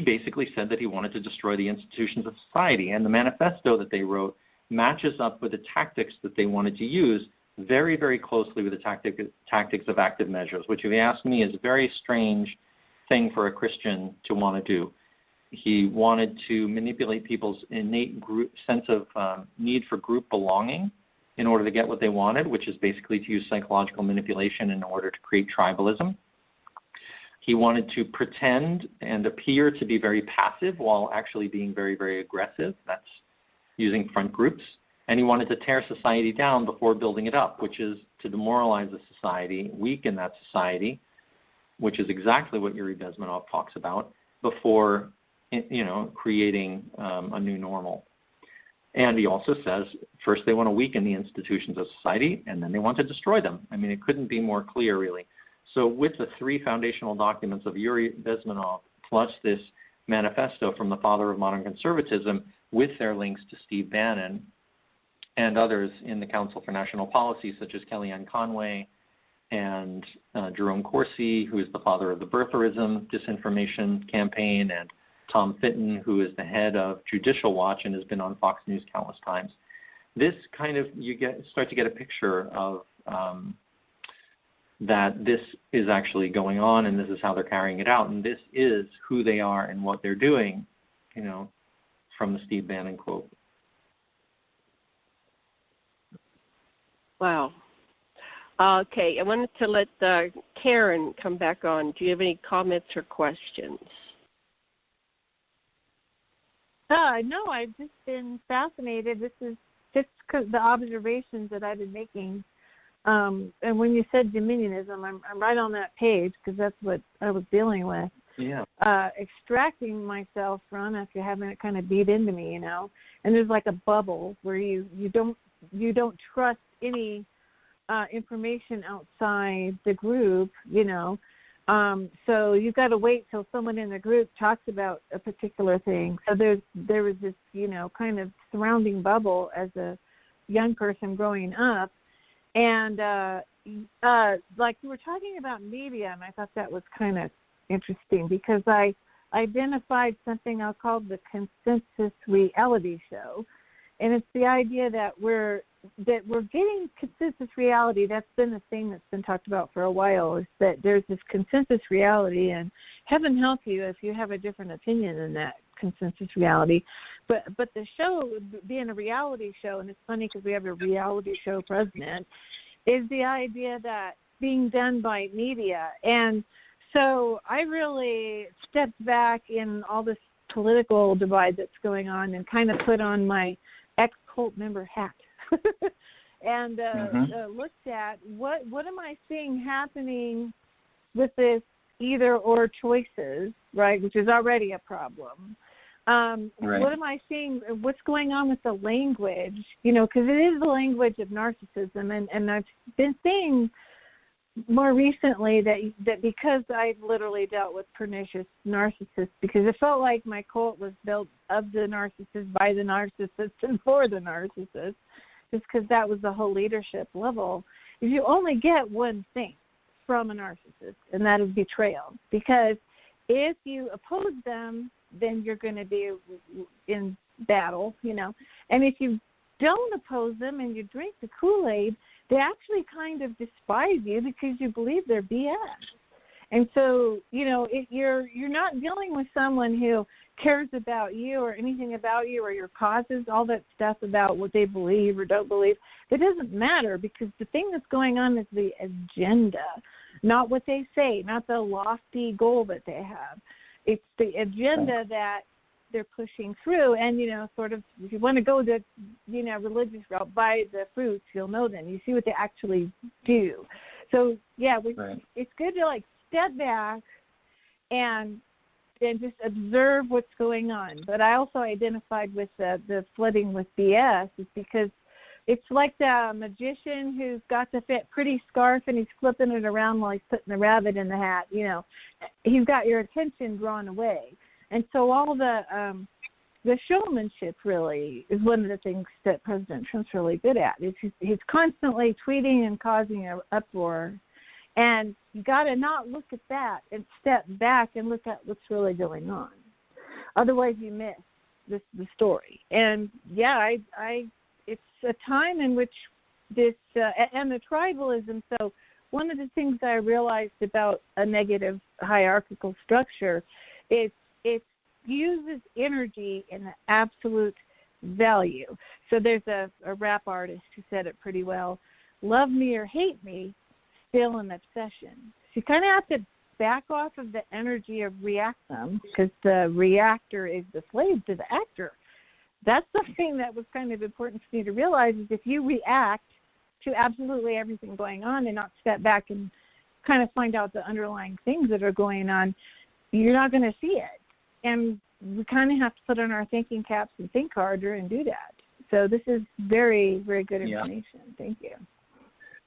basically said that he wanted to destroy the institutions of society. And the manifesto that they wrote matches up with the tactics that they wanted to use very, very closely with the tactics of active measures, which, if you ask me, is a very strange thing for a Christian to want to do. He wanted to manipulate people's innate sense of need for group belonging in order to get what they wanted, which is basically to use psychological manipulation in order to create tribalism. He wanted to pretend and appear to be very passive while actually being very, very aggressive. That's using front groups. And he wanted to tear society down before building it up, which is to demoralize the society, weaken that society, which is exactly what Yuri Bezmenov talks about, before creating a new normal. And he also says, first they want to weaken the institutions of society, and then they want to destroy them. I mean, it couldn't be more clear, really. So with the three foundational documents of Yuri Bezmenov, plus this manifesto from the father of modern conservatism, with their links to Steve Bannon and others in the Council for National Policy, such as Kellyanne Conway and Jerome Corsi, who is the father of the birtherism disinformation campaign, and Tom Fitton, who is the head of Judicial Watch and has been on Fox News countless times. This kind of, start to get a picture of that this is actually going on, and this is how they're carrying it out, and this is who they are and what they're doing, from the Steve Bannon quote. Wow. Okay, I wanted to let Karen come back on. Do you have any comments or questions? No, I've just been fascinated. This is just the observations that I've been making. And when you said dominionism, I'm right on that page because that's what I was dealing with. Yeah. Extracting myself from after having it kind of beat into me, And there's like a bubble where you don't trust any information outside the group, So you've got to wait till someone in the group talks about a particular thing. So there was this, kind of surrounding bubble as a young person growing up. And like you were talking about media, and I thought that was kind of interesting because I identified something I'll call the consensus reality show. And it's the idea that we're getting consensus reality. That's been the thing that's been talked about for a while, is that there's this consensus reality, and heaven help you if you have a different opinion than that consensus reality. But the show being a reality show, and it's funny because we have a reality show president, is the idea that being done by media. And so I really stepped back in all this political divide that's going on and kind of put on my ex-cult member hat and looked at what am I seeing happening with this either or choices, right, which is already a problem. Right. What am I seeing? What's going on with the language? Because it is the language of narcissism, and I've been seeing more recently that because I've literally dealt with pernicious narcissists, because it felt like my cult was built of the narcissist, by the narcissist, and for the narcissist, just because that was the whole leadership level, is you only get one thing from a narcissist, and that is betrayal. Because if you oppose them, then you're going to be in battle, And if you don't oppose them and you drink the Kool-Aid, they actually kind of despise you because you believe they're BS. And so, you're not dealing with someone who cares about you or anything about you or your causes, all that stuff about what they believe or don't believe. It doesn't matter, because the thing that's going on is the agenda, not what they say, not the lofty goal that they have. It's the agenda that they're pushing through. And, sort of, if you want to go the, religious route, buy the fruits, you'll know them. You see what they actually do. So, yeah, it's good to, step back and just observe what's going on. But I also identified with the flooding with BS is because it's like the magician who's got the pretty scarf and he's flipping it around while he's putting the rabbit in the hat. He's got your attention drawn away. And so all the showmanship really is one of the things that President Trump's really good at. He's constantly tweeting and causing an uproar. And you got to not look at that and step back and look at what's really going on. Otherwise, you miss the story. And yeah, it's a time in which this and the tribalism. So one of the things I realized about a negative hierarchical structure is it uses energy in the absolute value. So there's a rap artist who said it pretty well: "Love me or hate me, still an obsession." So you kind of have to back off of the energy of reactum, because the reactor is the slave to the actor. That's something that was kind of important for me to realize, is if you react to absolutely everything going on and not step back and kind of find out the underlying things that are going on, you're not going to see it. And we kind of have to put on our thinking caps and think harder and do that. So this is very, very good information. Yeah. Thank you.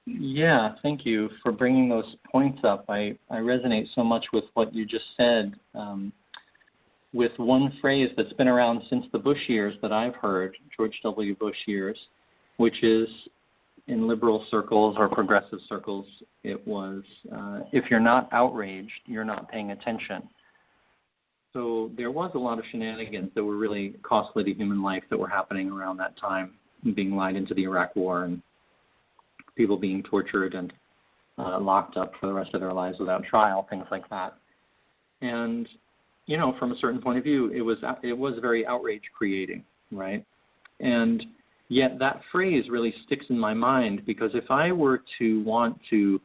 Yeah, thank you for bringing those points up. I resonate so much with what you just said, with one phrase that's been around since the Bush years that I've heard, George W. Bush years, which is, in liberal circles or progressive circles, it was, if you're not outraged, you're not paying attention. So there was a lot of shenanigans that were really costly to human life that were happening around that time, being lied into the Iraq War and people being tortured and locked up for the rest of their lives without trial, things like that. And, from a certain point of view, it was very outrage creating, right? And yet that phrase really sticks in my mind, because if I were to want to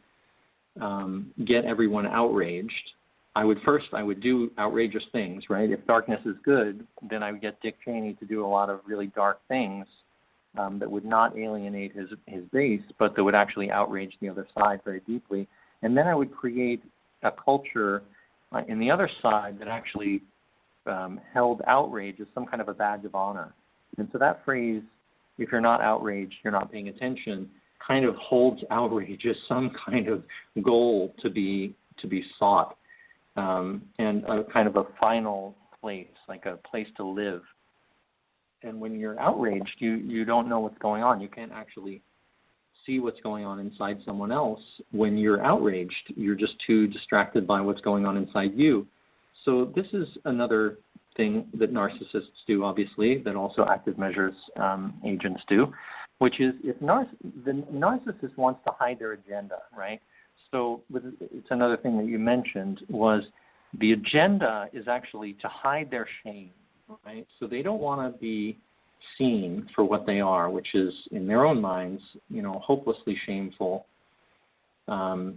get everyone outraged, I would do outrageous things, right? If darkness is good, then I would get Dick Cheney to do a lot of really dark things that would not alienate his base, but that would actually outrage the other side very deeply. And then I would create a culture in the other side that actually held outrage as some kind of a badge of honor. And so that phrase, if you're not outraged, you're not paying attention, kind of holds outrage as some kind of goal to be sought, and a kind of a final place, like a place to live. And when you're outraged, you don't know what's going on. You can't actually see what's going on inside someone else. When you're outraged, you're just too distracted by what's going on inside you. So this is another thing that narcissists do, obviously, that also active measures agents do, which is if the narcissist wants to hide their agenda, right? So it's another thing that you mentioned was the agenda is actually to hide their shame, right? So they don't want to be seen for what they are, which is, in their own minds, hopelessly shameful,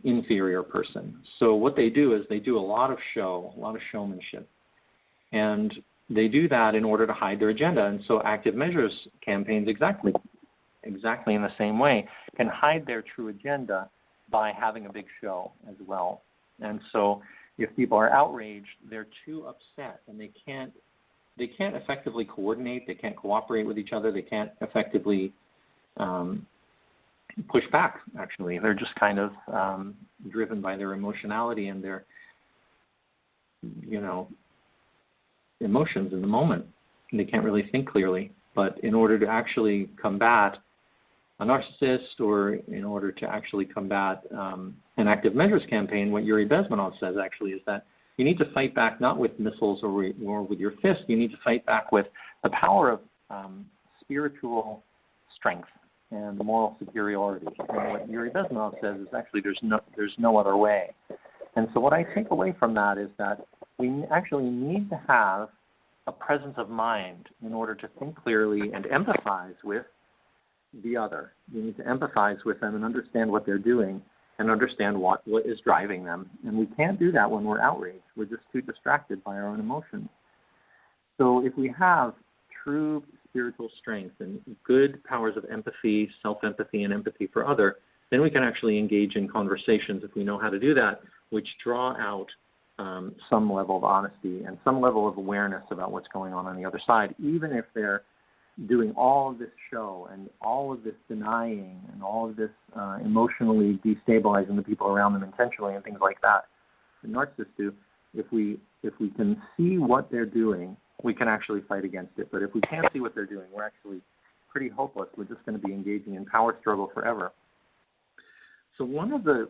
inferior person. So what they do is they do a lot of showmanship. And they do that in order to hide their agenda. And so active measures campaigns exactly in the same way can hide their true agenda by having a big show as well. And so if people are outraged, they're too upset and they can't effectively coordinate, they can't cooperate with each other, they can't effectively push back, actually. They're just kind of driven by their emotionality and their, emotions in the moment. And they can't really think clearly. But in order to actually combat a narcissist, or in order to actually combat an active measures campaign, what Yuri Bezmenov says actually is that you need to fight back not with missiles or with your fist. You need to fight back with the power of spiritual strength and moral superiority. And what Yuri Bezmenov says is actually there's no other way. And so what I take away from that is that we actually need to have a presence of mind in order to think clearly and empathize with the other. You need to empathize with them and understand what they're doing and understand what is driving them. And we can't do that when we're outraged. We're just too distracted by our own emotions. So if we have true spiritual strength and good powers of empathy, self-empathy, and empathy for other, then we can actually engage in conversations, if we know how to do that, which draw out some level of honesty and some level of awareness about what's going on the other side, even if they're doing all of this show and all of this denying and all of this emotionally destabilizing the people around them intentionally and things like that. The narcissists do. If we can see what they're doing, we can actually fight against it. But if we can't see what they're doing, we're actually pretty hopeless. We're just going to be engaging in power struggle forever. So one of the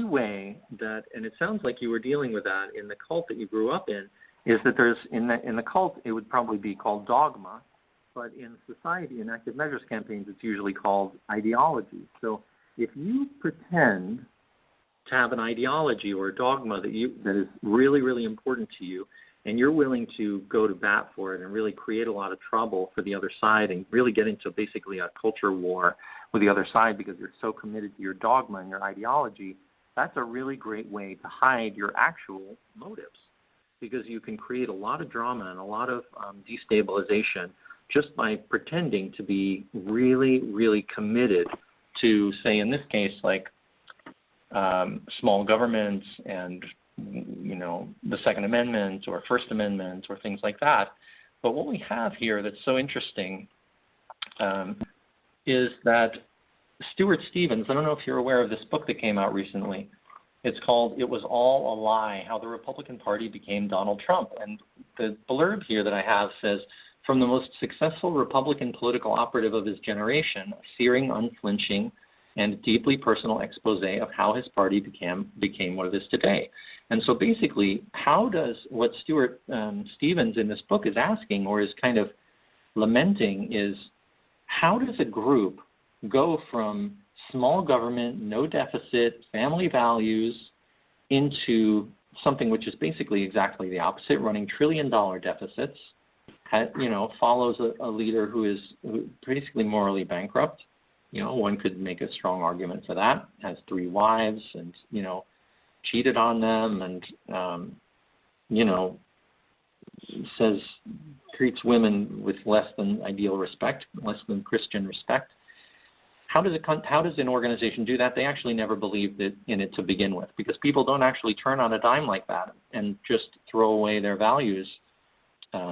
way that, and it sounds like you were dealing with that in the cult that you grew up in, is that there's in the cult it would probably be called dogma, but in society, in active measures campaigns, it's usually called ideology. So if you pretend to have an ideology or a dogma that is really, really important to you, and you're willing to go to bat for it and really create a lot of trouble for the other side and really get into basically a culture war with the other side because you're so committed to your dogma and your ideology, that's a really great way to hide your actual motives, because you can create a lot of drama and a lot of destabilization just by pretending to be really, really committed to, say, in this case, like small governments and, the Second Amendment or First Amendment or things like that. But what we have here that's so interesting is that Stuart Stevens, I don't know if you're aware of this book that came out recently. It's called It Was All a Lie, How the Republican Party Became Donald Trump. And the blurb here that I have says, from the most successful Republican political operative of his generation, a searing, unflinching, and deeply personal expose of how his party became what it is today. And so basically, how does what Stuart Stevens in this book is asking, or is kind of lamenting, is how does a group go from small government, no deficit, family values, into something which is basically exactly the opposite, running trillion-dollar deficits, follows a leader who is basically morally bankrupt. One could make a strong argument for that, has 3 wives and, cheated on them and, treats women with less than ideal respect, less than Christian respect. How does an organization do that? They actually never believed in it to begin with, because people don't actually turn on a dime like that and just throw away their values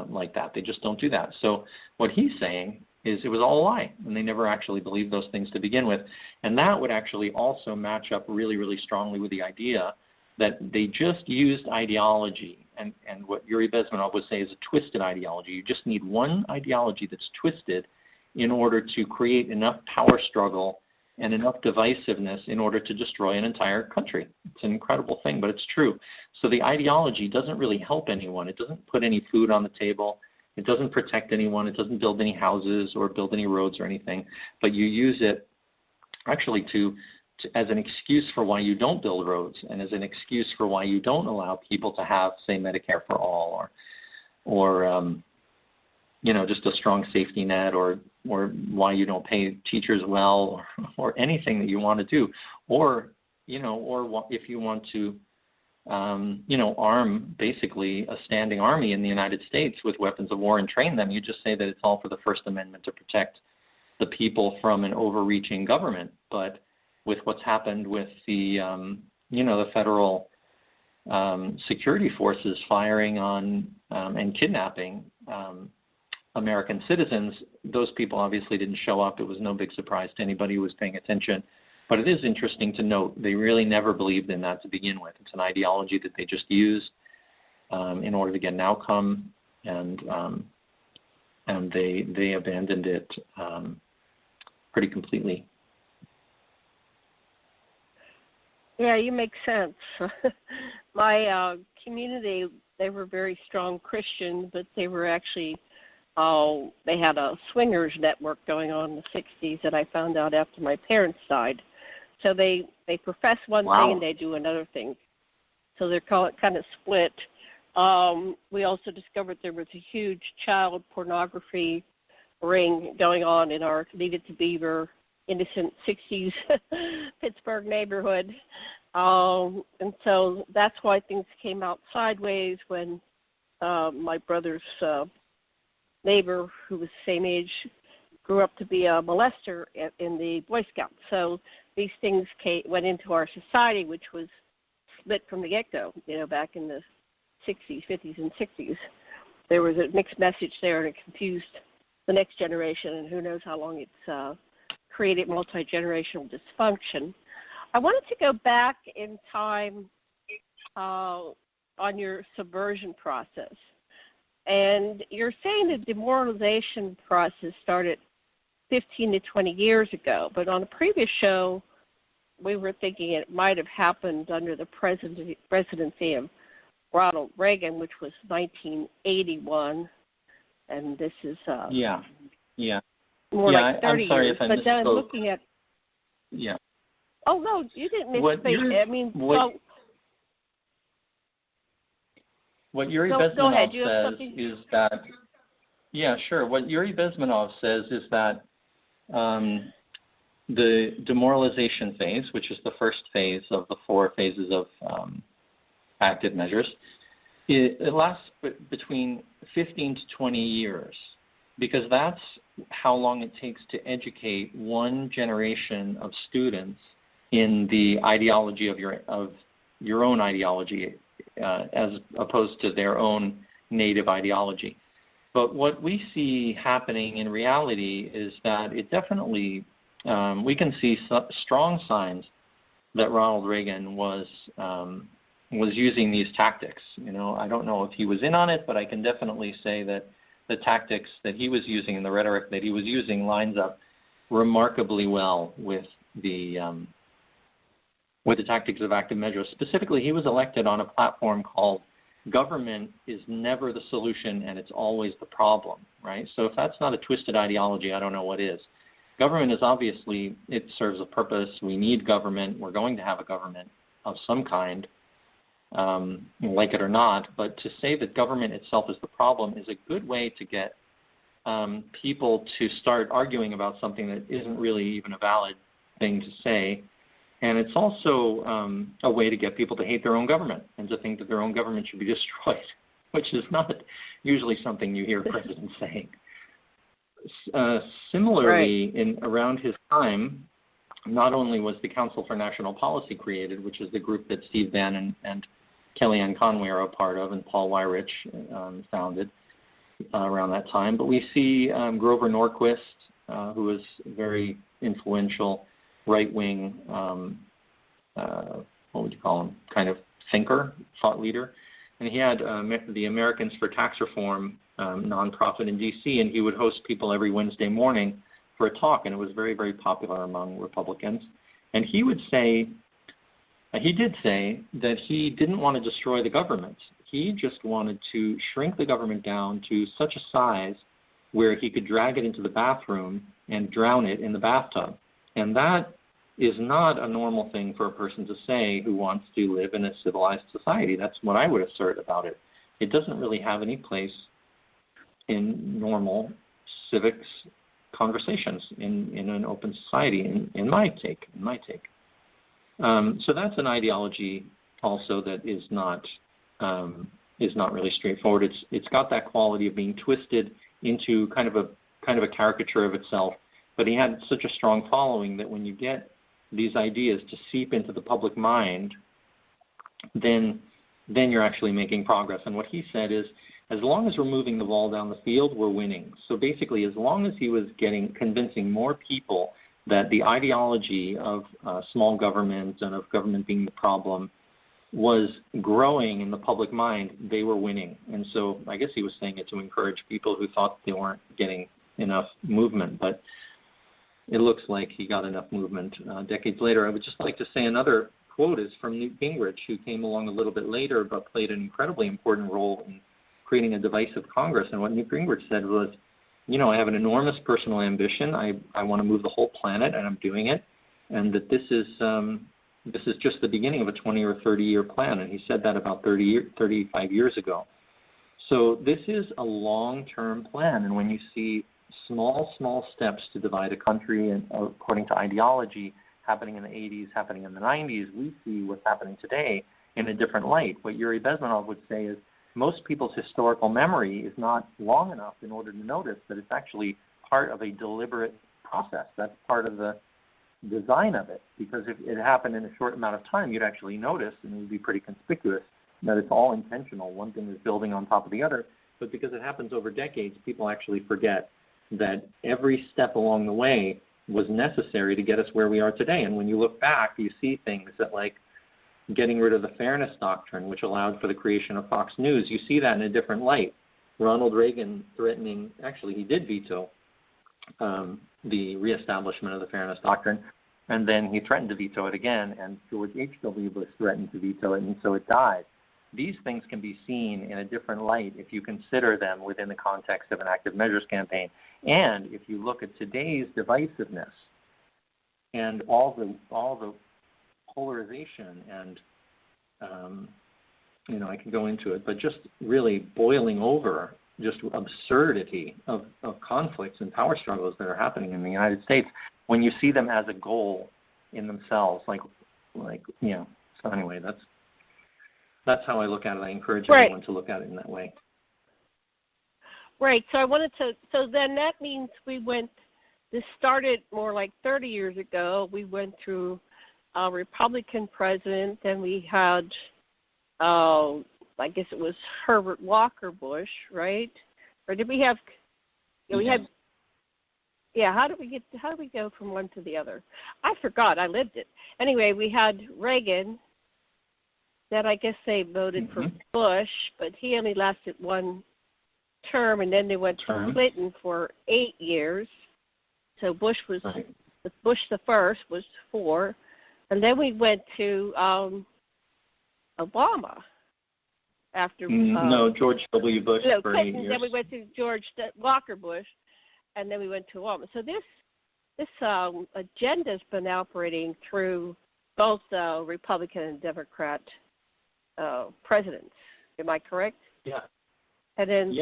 like that. They just don't do that. So what he's saying is it was all a lie, and they never actually believed those things to begin with. And that would actually also match up really, really strongly with the idea that they just used ideology, and what Yuri Bezmenov would say is a twisted ideology. You just need one ideology that's twisted in order to create enough power struggle and enough divisiveness in order to destroy an entire country. It's an incredible thing, but it's true. So the ideology doesn't really help anyone. It doesn't put any food on the table. It doesn't protect anyone. It doesn't build any houses or build any roads or anything. But you use it actually as an excuse for why you don't build roads, and as an excuse for why you don't allow people to have, say, Medicare for all, or just a strong safety net, or why you don't pay teachers well, or anything that you want to do, or if you want to arm basically a standing army in the United States with weapons of war and train them. You just say that it's all for the First Amendment to protect the people from an overreaching government. But with what's happened with the, the federal security forces firing on and kidnapping American citizens, those people obviously didn't show up. It was no big surprise to anybody who was paying attention. But it is interesting to note they really never believed in that to begin with. It's an ideology that they just used in order to get an outcome, and they abandoned it pretty completely. Yeah, you make sense. My community, they were very strong Christians, but they were actually they had a swingers network going on in the 60s that I found out after my parents died. So they profess one thing and they do another thing. So they're kind of split. We also discovered there was a huge child pornography ring going on in our Leave It to Beaver, innocent 60s Pittsburgh neighborhood. And so that's why things came out sideways when my brother's neighbor, who was the same age, grew up to be a molester in the Boy Scouts. So these things went into our society, which was split from the get-go, back in the 60s, 50s, and 60s. There was a mixed message there, and it confused the next generation, and who knows how long it's created multi-generational dysfunction. I wanted to go back in time on your subversion process. And you're saying the demoralization process started 15 to 20 years ago, but on a previous show, we were thinking it might have happened under the presidency of Ronald Reagan, which was 1981, and this is more like 30 I'm sorry years. If I but misspoke. then looking at Oh no, you didn't misspeak. What Yuri go Bezmenov ahead. You have says something? is that what Yuri Bezmenov says is that the demoralization phase, which is the first phase of the 4 phases of active measures, it lasts between 15 to 20 years, because that's how long it takes to educate one generation of students in the ideology of your own ideology, as opposed to their own native ideology. But what we see happening in reality is that it definitely, we can see strong signs that Ronald Reagan was using these tactics. I don't know if he was in on it, but I can definitely say that the tactics that he was using and the rhetoric that he was using lines up remarkably well with the tactics of active measures. Specifically, he was elected on a platform called "Government is never the solution and it's always the problem," right? So if that's not a twisted ideology, I don't know what is. Government is obviously, it serves a purpose. We need government. We're going to have a government of some kind, like it or not. But to say that government itself is the problem is a good way to get people to start arguing about something that isn't really even a valid thing to say. And it's also a way to get people to hate their own government and to think that their own government should be destroyed, which is not usually something you hear presidents saying. Similarly, right. Around his time, not only was the Council for National Policy created, which is the group that Steve Bannon and Kellyanne Conway are a part of and Paul Weyrich founded around that time, but we see Grover Norquist, who was very influential right-wing, what would you call him, kind of thinker, thought leader. And he had the Americans for Tax Reform nonprofit in D.C., and he would host people every Wednesday morning for a talk, and it was very, very popular among Republicans. And he did say that he didn't want to destroy the government. He just wanted to shrink the government down to such a size where he could drag it into the bathroom and drown it in the bathtub. And that is not a normal thing for a person to say who wants to live in a civilized society. That's what I would assert about it. It doesn't really have any place in normal civics conversations in an open society, in my take. So that's an ideology also that is not really straightforward. It's got that quality of being twisted into kind of a caricature of itself. But he had such a strong following that when you get these ideas to seep into the public mind, then you're actually making progress. And what he said is, as long as we're moving the ball down the field, we're winning. So basically, as long as he was convincing more people that the ideology of small government and of government being the problem was growing in the public mind, they were winning. And so I guess he was saying it to encourage people who thought they weren't getting enough movement. But it looks like he got enough movement decades later. I would just like to say another quote is from Newt Gingrich, who came along a little bit later but played an incredibly important role in creating a divisive Congress. And what Newt Gingrich said was, I have an enormous personal ambition. I want to move the whole planet, and I'm doing it. And that this is just the beginning of a 20 or 30-year plan. And he said that about 35 years ago. So this is a long-term plan. And when you see small steps to divide a country, and according to ideology, happening in the 80s, happening in the 90s, we see what's happening today in a different light. What Yuri Bezmenov would say is, most people's historical memory is not long enough in order to notice that it's actually part of a deliberate process. That's part of the design of it. Because if it happened in a short amount of time, you'd actually notice, and it would be pretty conspicuous, that it's all intentional. One thing is building on top of the other. But because it happens over decades, people actually forget that every step along the way was necessary to get us where we are today. And when you look back, you see things that, like, getting rid of the fairness doctrine, which allowed for the creation of Fox News. You see that in a different light. Ronald Reagan threatening, actually he did veto the reestablishment of the fairness doctrine, and then he threatened to veto it again, and George H.W. Bush threatened to veto it, and so it died. These things can be seen in a different light if you consider them within the context of an active measures campaign. And if you look at today's divisiveness and all the polarization and, I can go into it, but just really boiling over just absurdity of conflicts and power struggles that are happening in the United States, when you see them as a goal in themselves, so anyway, that's how I look at it. I encourage everyone to look at it in that way. Right. So so then that means this started more like 30 years ago. We went through a Republican president, then we had, I guess it was Herbert Walker Bush, right? Or did we have, we had, how did we go from one to the other? I forgot, I lived it. Anyway, we had Reagan, that I guess they voted for Bush, but he only lasted one term, and then they went to Clinton for 8 years. So Bush the first was 4. And then we went to Obama after George W. Bush for 8 years. Then we went to George Walker Bush, and then we went to Obama. So this agenda's been operating through both Republican and Democrat presidents. Am I correct? Yeah. And then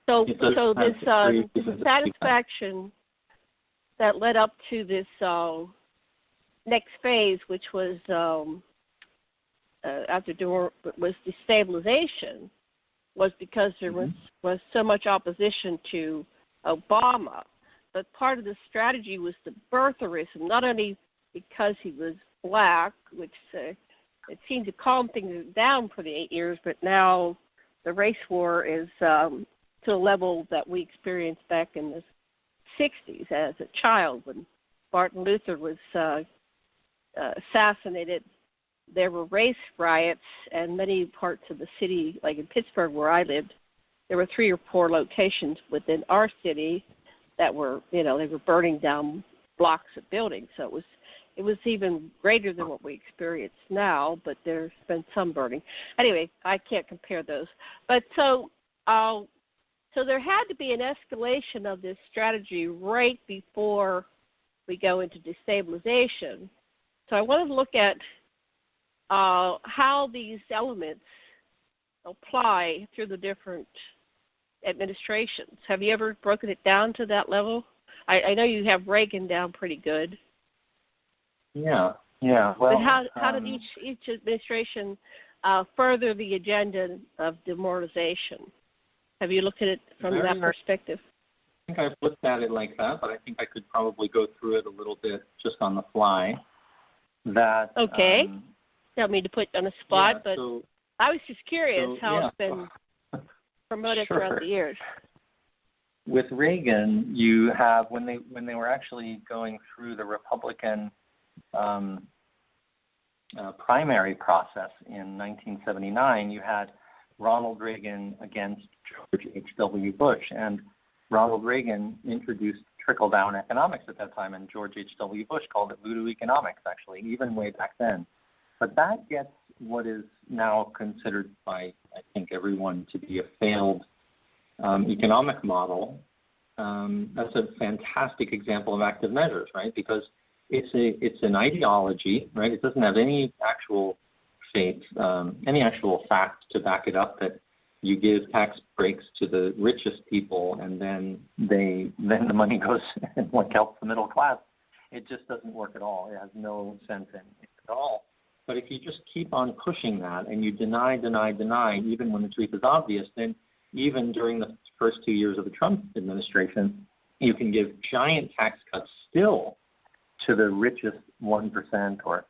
so this satisfaction that led up to this next phase, which was was destabilization, was because there was so much opposition to Obama. But part of the strategy was the birtherism, not only because he was black, which it seemed to calm things down for the 8 years, but now the race war is to a level that we experienced back in the 60s as a child when Martin Luther was assassinated. There were race riots, and many parts of the city, like in Pittsburgh where I lived, there were 3 or 4 locations within our city that were, they were burning down blocks of buildings. So it was even greater than what we experience now, but there's been some burning. Anyway, I can't compare those. But so there had to be an escalation of this strategy right before we go into destabilization. So I wanted to look at how these elements apply through the different administrations. Have you ever broken it down to that level? I know you have Reagan down pretty good. Yeah. Well, but how did each administration further the agenda of demoralization. Have you looked at it from that perspective? I think I've looked at it like that, but I think I could probably go through it a little bit just on the fly. That okay. Don't mean to put you on the spot, yeah, but so, I was just curious how it's been promoted sure. throughout the years. With Reagan, you have when they were actually going through the Republican primary process in 1979, you had Ronald Reagan against George H.W. Bush, and Ronald Reagan introduced trickle-down economics at that time, and George H.W. Bush called it voodoo economics, actually, even way back then. But that gets what is now considered by, I think, everyone to be a failed economic model. That's a fantastic example of active measures, right? Because it's an ideology, right? It doesn't have any actual faith, any actual fact to back it up that you give tax breaks to the richest people and then the money goes and helps the middle class. It just doesn't work at all. It has no sense in it at all. But if you just keep on pushing that and you deny, even when the truth is obvious, then even during the first 2 years of the Trump administration, you can give giant tax cuts still to the richest 1% or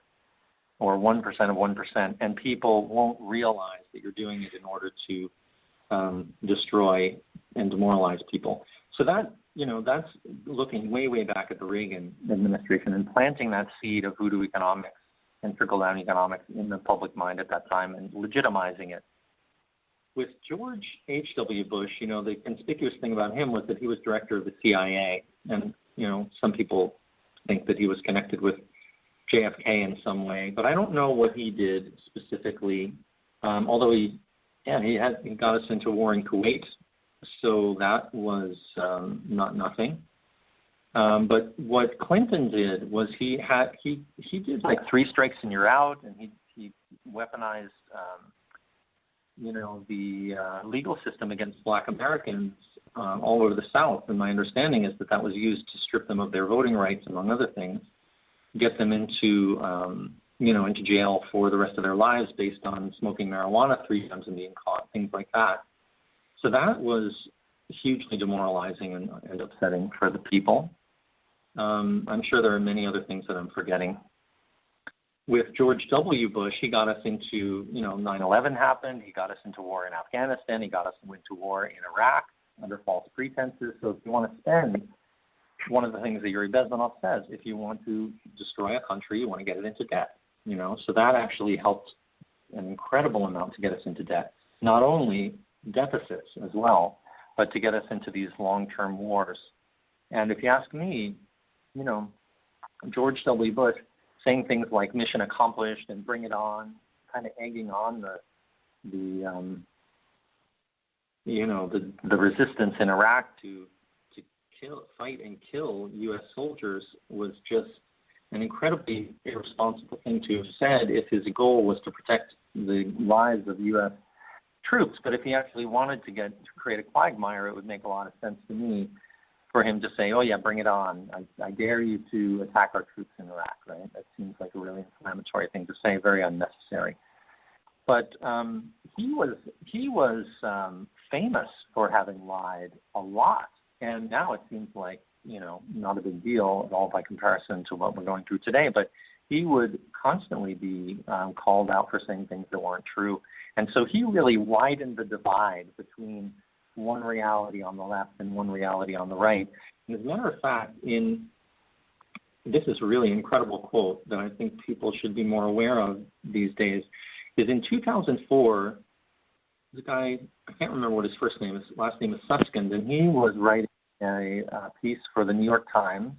1% of 1%, and people won't realize that you're doing it in order to destroy and demoralize people. So that's looking way back at the Reagan administration and planting that seed of voodoo economics and trickle-down economics in the public mind at that time and legitimizing it. With George H.W. Bush, the conspicuous thing about him was that he was director of the CIA, and some people think that he was connected with JFK in some way, but I don't know what he did specifically. Although he got us into war in Kuwait, so that was not nothing. But what Clinton did was he did like 3 strikes and you're out, and he weaponized the legal system against Black Americans all over the South. And my understanding is that was used to strip them of their voting rights, among other things, get them into jail for the rest of their lives based on smoking marijuana 3 times and being caught, things like that. So that was hugely demoralizing and upsetting for the people. I'm sure there are many other things that I'm forgetting. With George W. Bush, he got us into, 9/11 happened. He got us into war in Afghanistan. He got us into war in Iraq under false pretenses. So if you want to spend, one of the things that Yuri Bezmenov says, if you want to destroy a country, you want to get it into debt. So that actually helped an incredible amount to get us into debt. Not only deficits as well, but to get us into these long-term wars. And if you ask me, George W. Bush saying things like mission accomplished and bring it on, kind of egging on the resistance in Iraq to fight and kill U.S. soldiers was just an incredibly irresponsible thing to have said if his goal was to protect the lives of U.S. troops. But if he actually wanted to create a quagmire, it would make a lot of sense to me for him to say, oh, yeah, bring it on. I dare you to attack our troops in Iraq, right? That seems like a really inflammatory thing to say, very unnecessary. But he was famous for having lied a lot. And now it seems like, not a big deal at all by comparison to what we're going through today. But he would constantly be called out for saying things that weren't true. And so he really widened the divide between one reality on the left and one reality on the right. And as a matter of fact, this is a really incredible quote that I think people should be more aware of these days, is in 2004, the guy, I can't remember what his first name is, last name is Suskind, and he was writing a piece for the New York Times,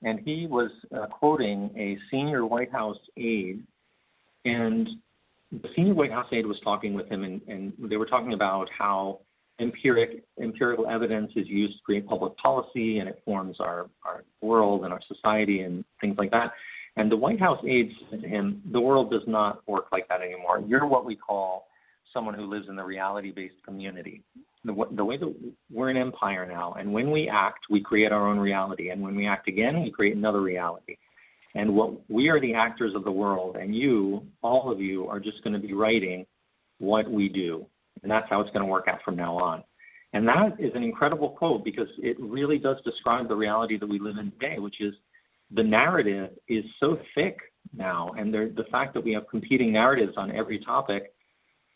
and he was quoting a senior White House aide, and the senior White House aide was talking with him, and they were talking about how empirical evidence is used to create public policy, and it forms our world and our society and things like that. And the White House aide said to him, the world does not work like that anymore. You're what we call someone who lives in the reality-based community. The way that we're an empire now, and when we act, we create our own reality. And when we act again, we create another reality. And we are the actors of the world, and you, all of you, are just going to be writing what we do. And that's how it's going to work out from now on. And that is an incredible quote because it really does describe the reality that we live in today, which is the narrative is so thick now. And the fact that we have competing narratives on every topic,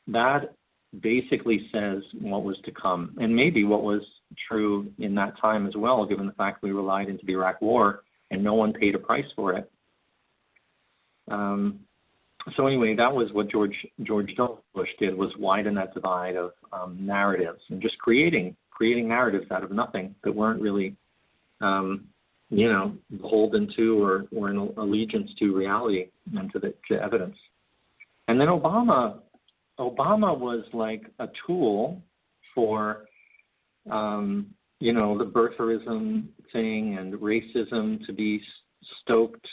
that basically says what was to come. And maybe what was true in that time as well, given the fact we relied into the Iraq War and no one paid a price for it. So anyway, that was what George W. Bush did, was widen that divide of narratives and just creating narratives out of nothing that weren't really, beholden to or in allegiance to reality and to evidence. And then Obama was like a tool for, the birtherism thing and racism to be stoked.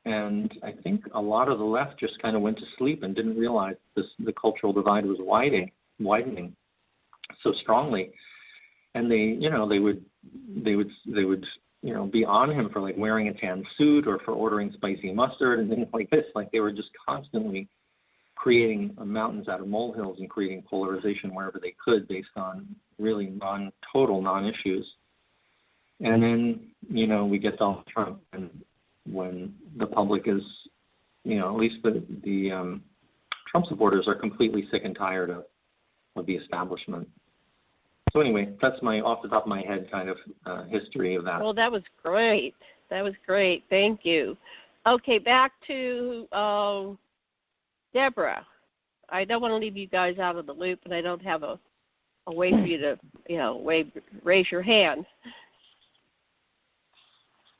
And I think a lot of the left just kind of went to sleep and didn't realize the cultural divide was widening so strongly. And they would be on him for like wearing a tan suit or for ordering spicy mustard and things like this. Like they were just constantly creating mountains out of molehills and creating polarization wherever they could based on really total non-issues. And then, we get Donald Trump, and when the public is, at least the Trump supporters are completely sick and tired of the establishment. So anyway, that's my off the top of my head kind of history of that. Well, that was great. Thank you. Okay, back to Debra. I don't want to leave you guys out of the loop, and I don't have a way for you to, raise your hand.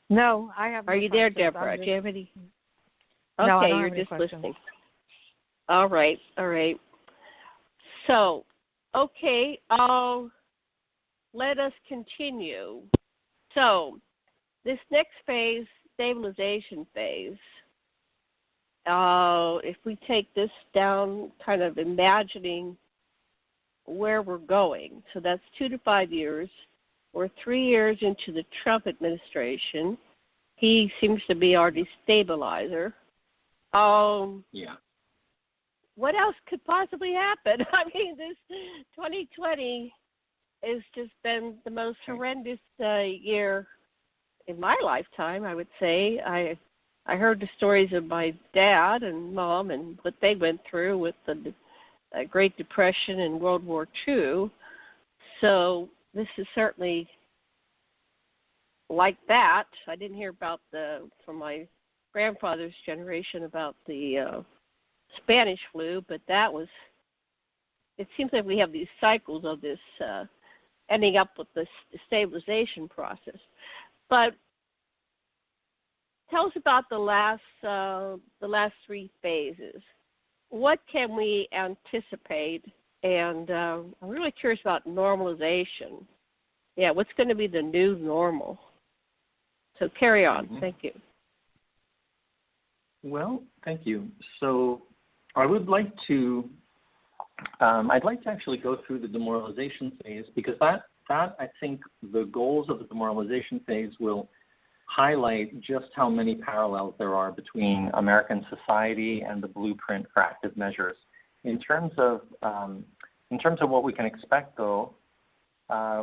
No, I have. Are you there, Debra? Do you have any? Okay, no, I don't you're have any just questions. listening. All right. So, okay, let us continue. So, this next phase, stabilization phase, if we take this down, kind of imagining where we're going, so that's 2 to 5 years. We're 3 years into the Trump administration. He seems to be our destabilizer. Yeah. What else could possibly happen? I mean, this 2020 has just been the most horrendous year in my lifetime, I would say. I heard the stories of my dad and mom and what they went through with the Great Depression and World War II. So this is certainly like that. I didn't hear about from my grandfather's generation about the Spanish flu, but it seems like we have these cycles of this ending up with the stabilization process. But tell us about the last 3 phases. What can we anticipate? And I'm really curious about normalization. Yeah, what's going to be the new normal? So carry on. Mm-hmm. Thank you. Well, thank you. So I would like to, I'd like to actually go through the demoralization phase, because that I think the goals of the demoralization phase will highlight just how many parallels there are between American society and the blueprint for active measures. In terms of what we can expect, though,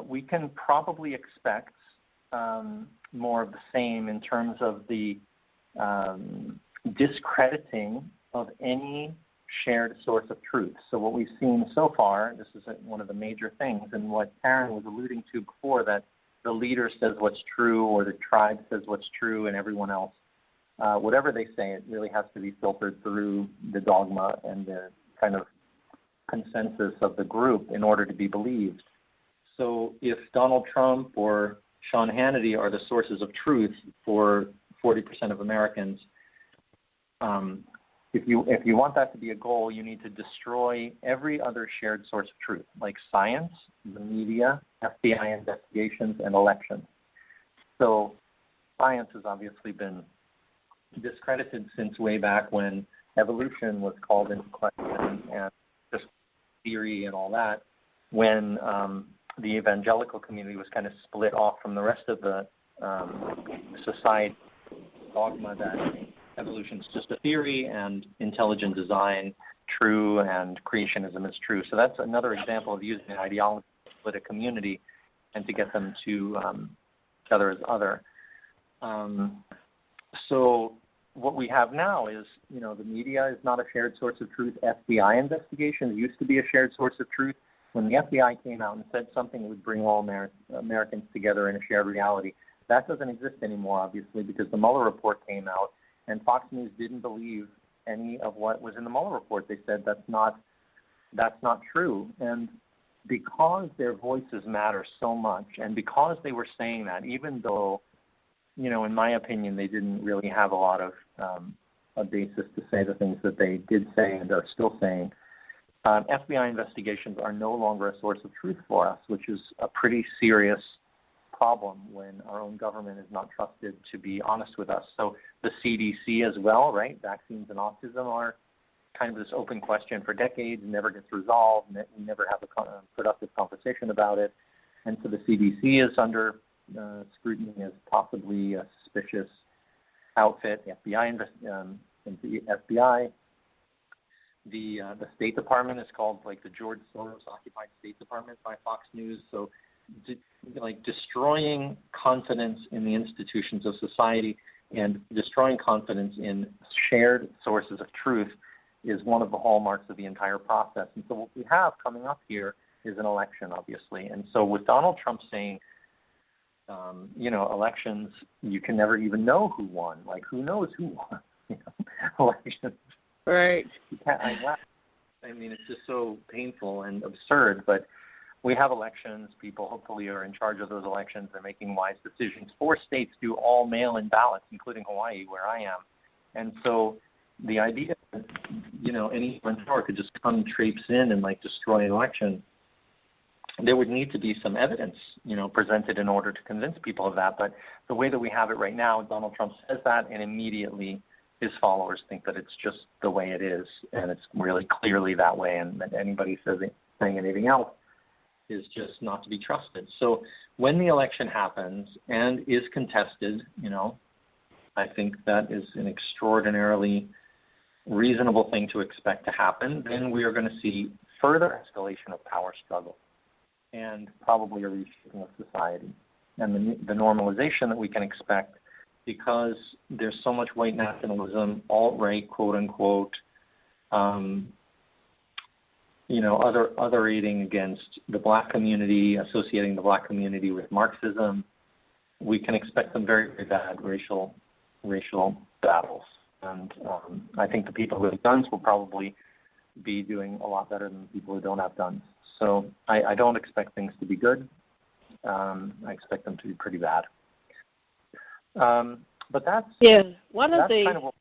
we can probably expect more of the same in terms of the discrediting of any shared source of truth. So what we've seen so far, this is one of the major things, and what Karen was alluding to before, that the leader says what's true or the tribe says what's true and everyone else, whatever they say, it really has to be filtered through the dogma and the kind of consensus of the group in order to be believed. So if Donald Trump or Sean Hannity are the sources of truth for 40% of Americans, if you want that to be a goal, you need to destroy every other shared source of truth, like science, the media, FBI investigations, and elections. So science has obviously been discredited since way back when evolution was called into question and just theory and all that, when the evangelical community was kind of split off from the rest of the society. dogma that evolution is just a theory and intelligent design true and creationism is true. So that's another example of using an ideology to split a community and to get them to other as other. So what we have now is, the media is not a shared source of truth. FBI investigations used to be a shared source of truth. When the FBI came out and said something would bring all Americans together in a shared reality, that doesn't exist anymore, obviously, because the Mueller report came out, and Fox News didn't believe any of what was in the Mueller report. They said that's not true. And because their voices matter so much, and because they were saying that, even though, in my opinion, they didn't really have a lot of a basis to say the things that they did say and are still saying, FBI investigations are no longer a source of truth for us, which is a pretty serious problem when our own government is not trusted to be honest with us. So the CDC as well, right? Vaccines and autism are kind of this open question for decades, never gets resolved, we never have a productive conversation about it. And so the CDC is under scrutiny as possibly a suspicious outfit. The FBI, the State Department is called like the George Soros occupied State Department by Fox News. So destroying confidence in the institutions of society and destroying confidence in shared sources of truth is one of the hallmarks of the entire process. And so what we have coming up here is an election, obviously. And so with Donald Trump saying, elections, you can never even know who won. Like, who knows who won? Elections. Right. I mean, it's just so painful and absurd, but we have elections. People hopefully are in charge of those elections. They're making wise decisions. 4 states do all mail-in ballots, including Hawaii, where I am. And so the idea that, any power could just come traipse in and, destroy an election, there would need to be some evidence, presented in order to convince people of that. But the way that we have it right now, Donald Trump says that, and immediately his followers think that it's just the way it is, and it's really clearly that way, and that anybody saying anything else is just not to be trusted. So when the election happens and is contested, I think that is an extraordinarily reasonable thing to expect to happen. Then we are going to see further escalation of power struggle and probably a reshaping of society and the normalization that we can expect, because there's so much white nationalism, alt-right, quote-unquote, otherating against the black community, associating the black community with Marxism. We can expect some very, very bad racial battles. And I think the people with guns will probably be doing a lot better than the people who don't have guns. So I don't expect things to be good. I expect them to be pretty bad. But that's one of the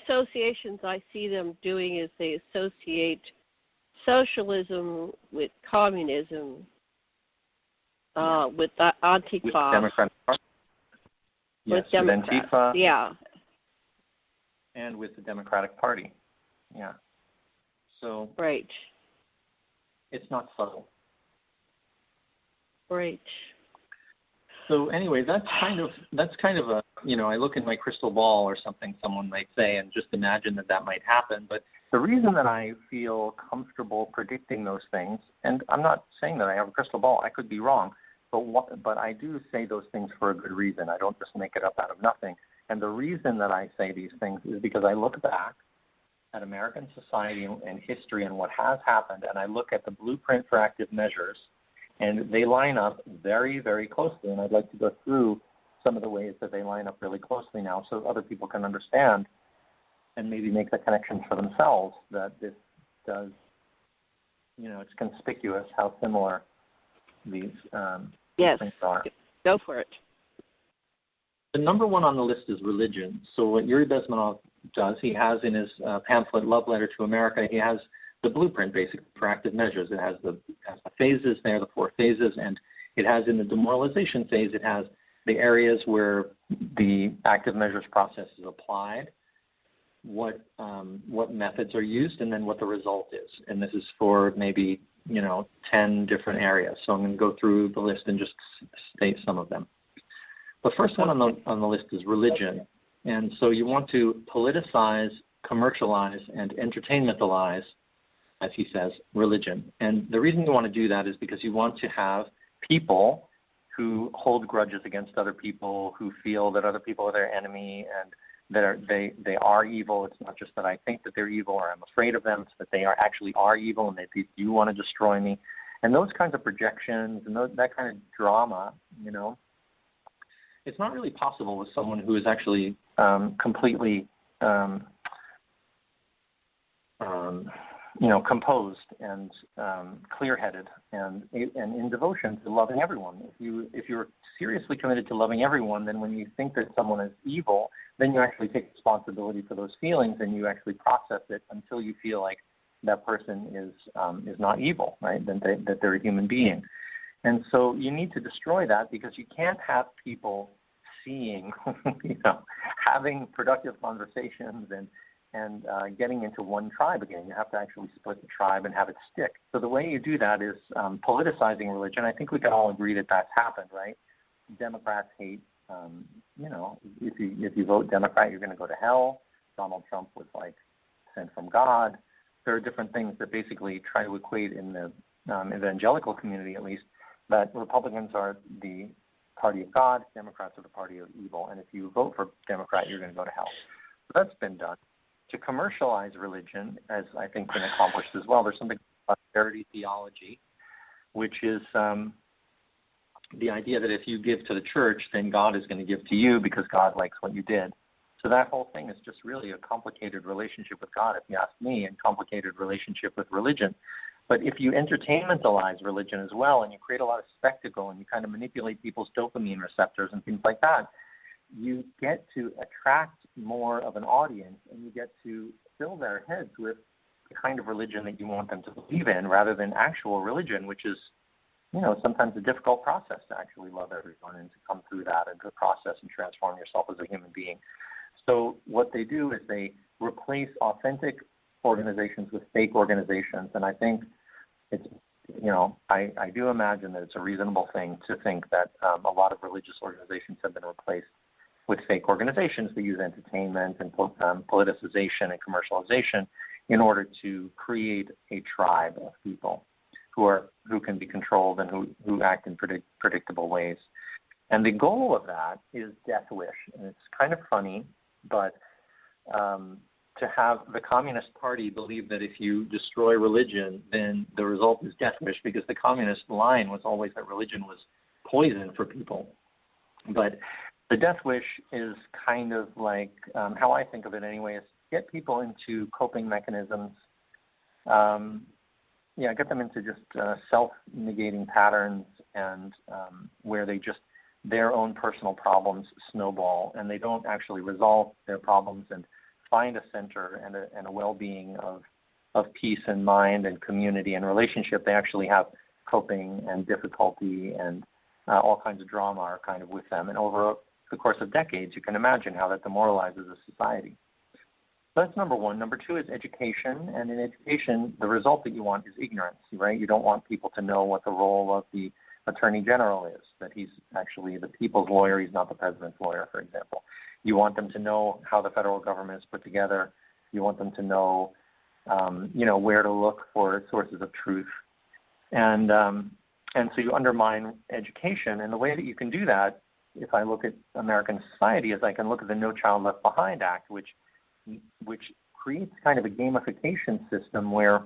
associations I see them doing is they associate socialism with communism, with the Antifa, with Democratic Party. Yes, with Antifa. Yeah. And with the Democratic Party. Yeah. So right. It's not subtle. Right. So anyway, that's kind of a, I look in my crystal ball or something someone might say and just imagine that might happen. But the reason that I feel comfortable predicting those things, and I'm not saying that I have a crystal ball, I could be wrong, but I do say those things for a good reason. I don't just make it up out of nothing. And the reason that I say these things is because I look back at American society and history and what has happened, and I look at the blueprint for active measures, and they line up very, very closely. And I'd like to go through some of the ways that they line up really closely now so other people can understand and maybe make the connection for themselves that this does, it's conspicuous how similar these things are. Go for it. The number one on the list is religion. So what Yuri Bezmenov does, he has in his pamphlet, Love Letter to America, he has the blueprint, basically, for active measures. It has the phases there, the 4 phases, and it has in the demoralization phase, it has the areas where the active measures process is applied, what methods are used, and then what the result is. And this is for maybe, 10 different areas. So I'm going to go through the list and just state some of them. The first one on the list is religion. And so you want to politicize, commercialize, and entertainmentalize, as he says, religion. And the reason you want to do that is because you want to have people who hold grudges against other people, who feel that other people are their enemy, and that they are evil. It's not just that I think that they're evil or I'm afraid of them, it's that they actually are evil and they do want to destroy me. And those kinds of projections and that kind of drama, it's not really possible with someone who is actually completely composed and clear-headed and in devotion to loving everyone. If you're seriously committed to loving everyone, then when you think that someone is evil, then you actually take responsibility for those feelings and you actually process it until you feel like that person is not evil, right? That they're a human being. And so you need to destroy that, because you can't have people seeing, having productive conversations and getting into one tribe again. You have to actually split the tribe and have it stick. So the way you do that is politicizing religion. I think we can all agree that that's happened, right? Democrats hate, if you vote Democrat, you're going to go to hell. Donald Trump was sent from God. There are different things that basically try to equate in the evangelical community, at least, that Republicans are the party of God, Democrats are the party of evil, and if you vote for Democrat, you're going to go to hell. So that's been done. To commercialize religion, as I think been accomplished as well, there's something called prosperity theology, which is the idea that if you give to the church, then God is going to give to you because God likes what you did. So that whole thing is just really a complicated relationship with God, if you ask me, and complicated relationship with religion. But if you entertainmentalize religion as well, and you create a lot of spectacle, and you kind of manipulate people's dopamine receptors and things like that, you get to attract more of an audience, and you get to fill their heads with the kind of religion that you want them to believe in, rather than actual religion, which is, sometimes a difficult process to actually love everyone and to come through that and to process and transform yourself as a human being. So what they do is they replace authentic organizations with fake organizations, and I think it's, I do imagine that it's a reasonable thing to think that a lot of religious organizations have been replaced with fake organizations that use entertainment and politicization and commercialization in order to create a tribe of people who can be controlled and who act in predictable ways. And the goal of that is death wish. And it's kind of funny, but to have the Communist Party believe that if you destroy religion, then the result is death wish, because the communist line was always that religion was poison for people. But the death wish is kind of like, how I think of it anyway, is get people into coping mechanisms, get them into just self-negating patterns, and where their own personal problems snowball, and they don't actually resolve their problems and find a center and a well-being of peace and mind and community and relationship. They actually have coping and difficulty and all kinds of drama are kind of with them. And over the course of decades, you can imagine how that demoralizes a society. So that's number one. Number two is education. And in education, the result that you want is ignorance, right? You don't want people to know what the role of the Attorney General is, that he's actually the people's lawyer, he's not the president's lawyer, for example. You want them to know how the federal government is put together. You want them to know, where to look for sources of truth. And so you undermine education. And the way that you can do that, if I look at American society, is I can look at the No Child Left Behind Act, which creates kind of a gamification system where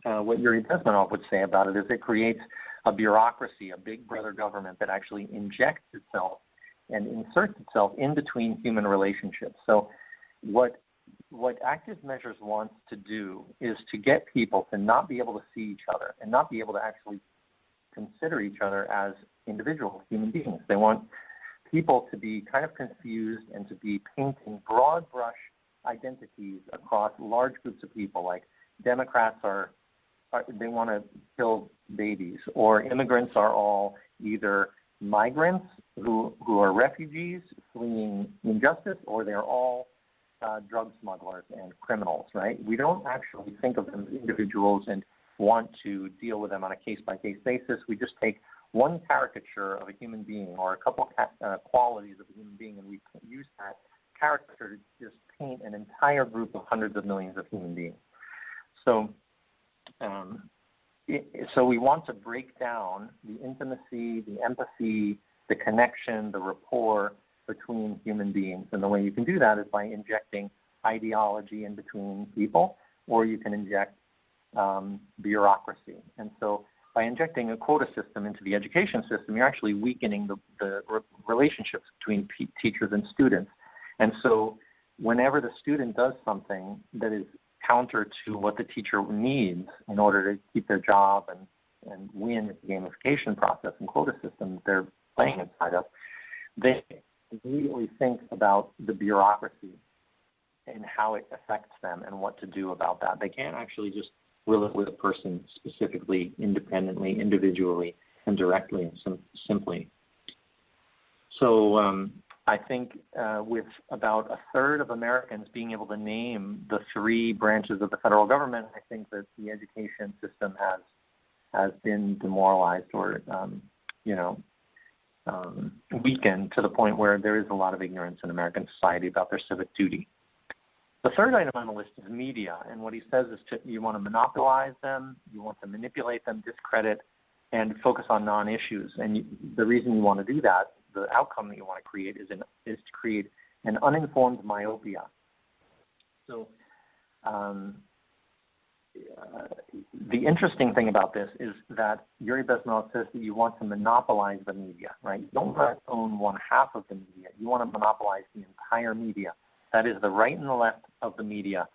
what Yuri Bezmenov would say about it is it creates a bureaucracy, a big brother government that actually injects itself and inserts itself in between human relationships. So what Active Measures wants to do is to get people to not be able to see each other and not be able to actually consider each other as individual human beings. They want people to be kind of confused and to be painting broad brush identities across large groups of people, like Democrats they want to kill babies, or immigrants are all either migrants who are refugees fleeing injustice, or they're all drug smugglers and criminals, right? We don't actually think of them as individuals and want to deal with them on a case-by-case basis. We just take one caricature of a human being or a couple qualities of a human being, and we use that caricature to just paint an entire group of hundreds of millions of human beings. So, so we want to break down the intimacy, the empathy, the connection, the rapport between human beings. And the way you can do that is by injecting ideology in between people, or you can inject bureaucracy. And so by injecting a quota system into the education system, you're actually weakening the relationships between teachers and students. And so whenever the student does something that is counter to what the teacher needs in order to keep their job and win the gamification process and quota system they're playing inside of, they immediately think about the bureaucracy and how it affects them and what to do about that. They can't actually just will it with a person specifically, independently, individually, and directly and simply. So I think with about a third of Americans being able to name the three branches of the federal government, I think that the education system has been demoralized or, weakened to the point where there is a lot of ignorance in American society about their civic duty. The third item on the list is media, and what he says is you want to monopolize them, you want to manipulate them, discredit, and focus on non-issues. And the reason you want to do that, the outcome that you want to create is to create an uninformed myopia. So the interesting thing about this is that Yuri Bezmenov says that you want to monopolize the media, right? You don't want to own one half of the media. You want to monopolize the entire media. That is the right and the left of the media,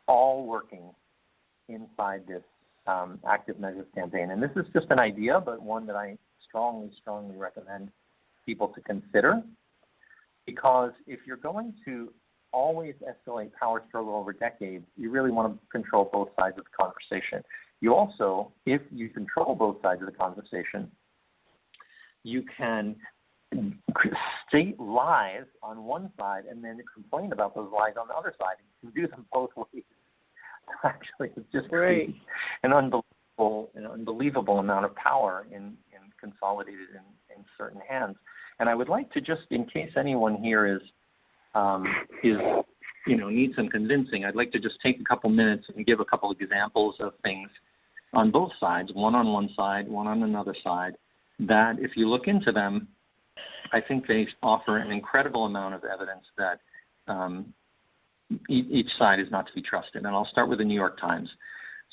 all working inside this active measures campaign. And this is just an idea, but one that I strongly, strongly recommend people to consider, because if you're going to always escalate power struggle over decades, you really want to control both sides of the conversation. You also, if you control both sides of the conversation, you can state lies on one side and then complain about those lies on the other side. You can do them both ways. Actually, it's just an unbelievable amount of power in consolidated in certain hands. And I would like to just, in case anyone here is needs some convincing, I'd like to just take a couple minutes and give a couple of examples of things on both sides, one on one side, one on another side, that if you look into them, I think they offer an incredible amount of evidence that each side is not to be trusted. And I'll start with the New York Times.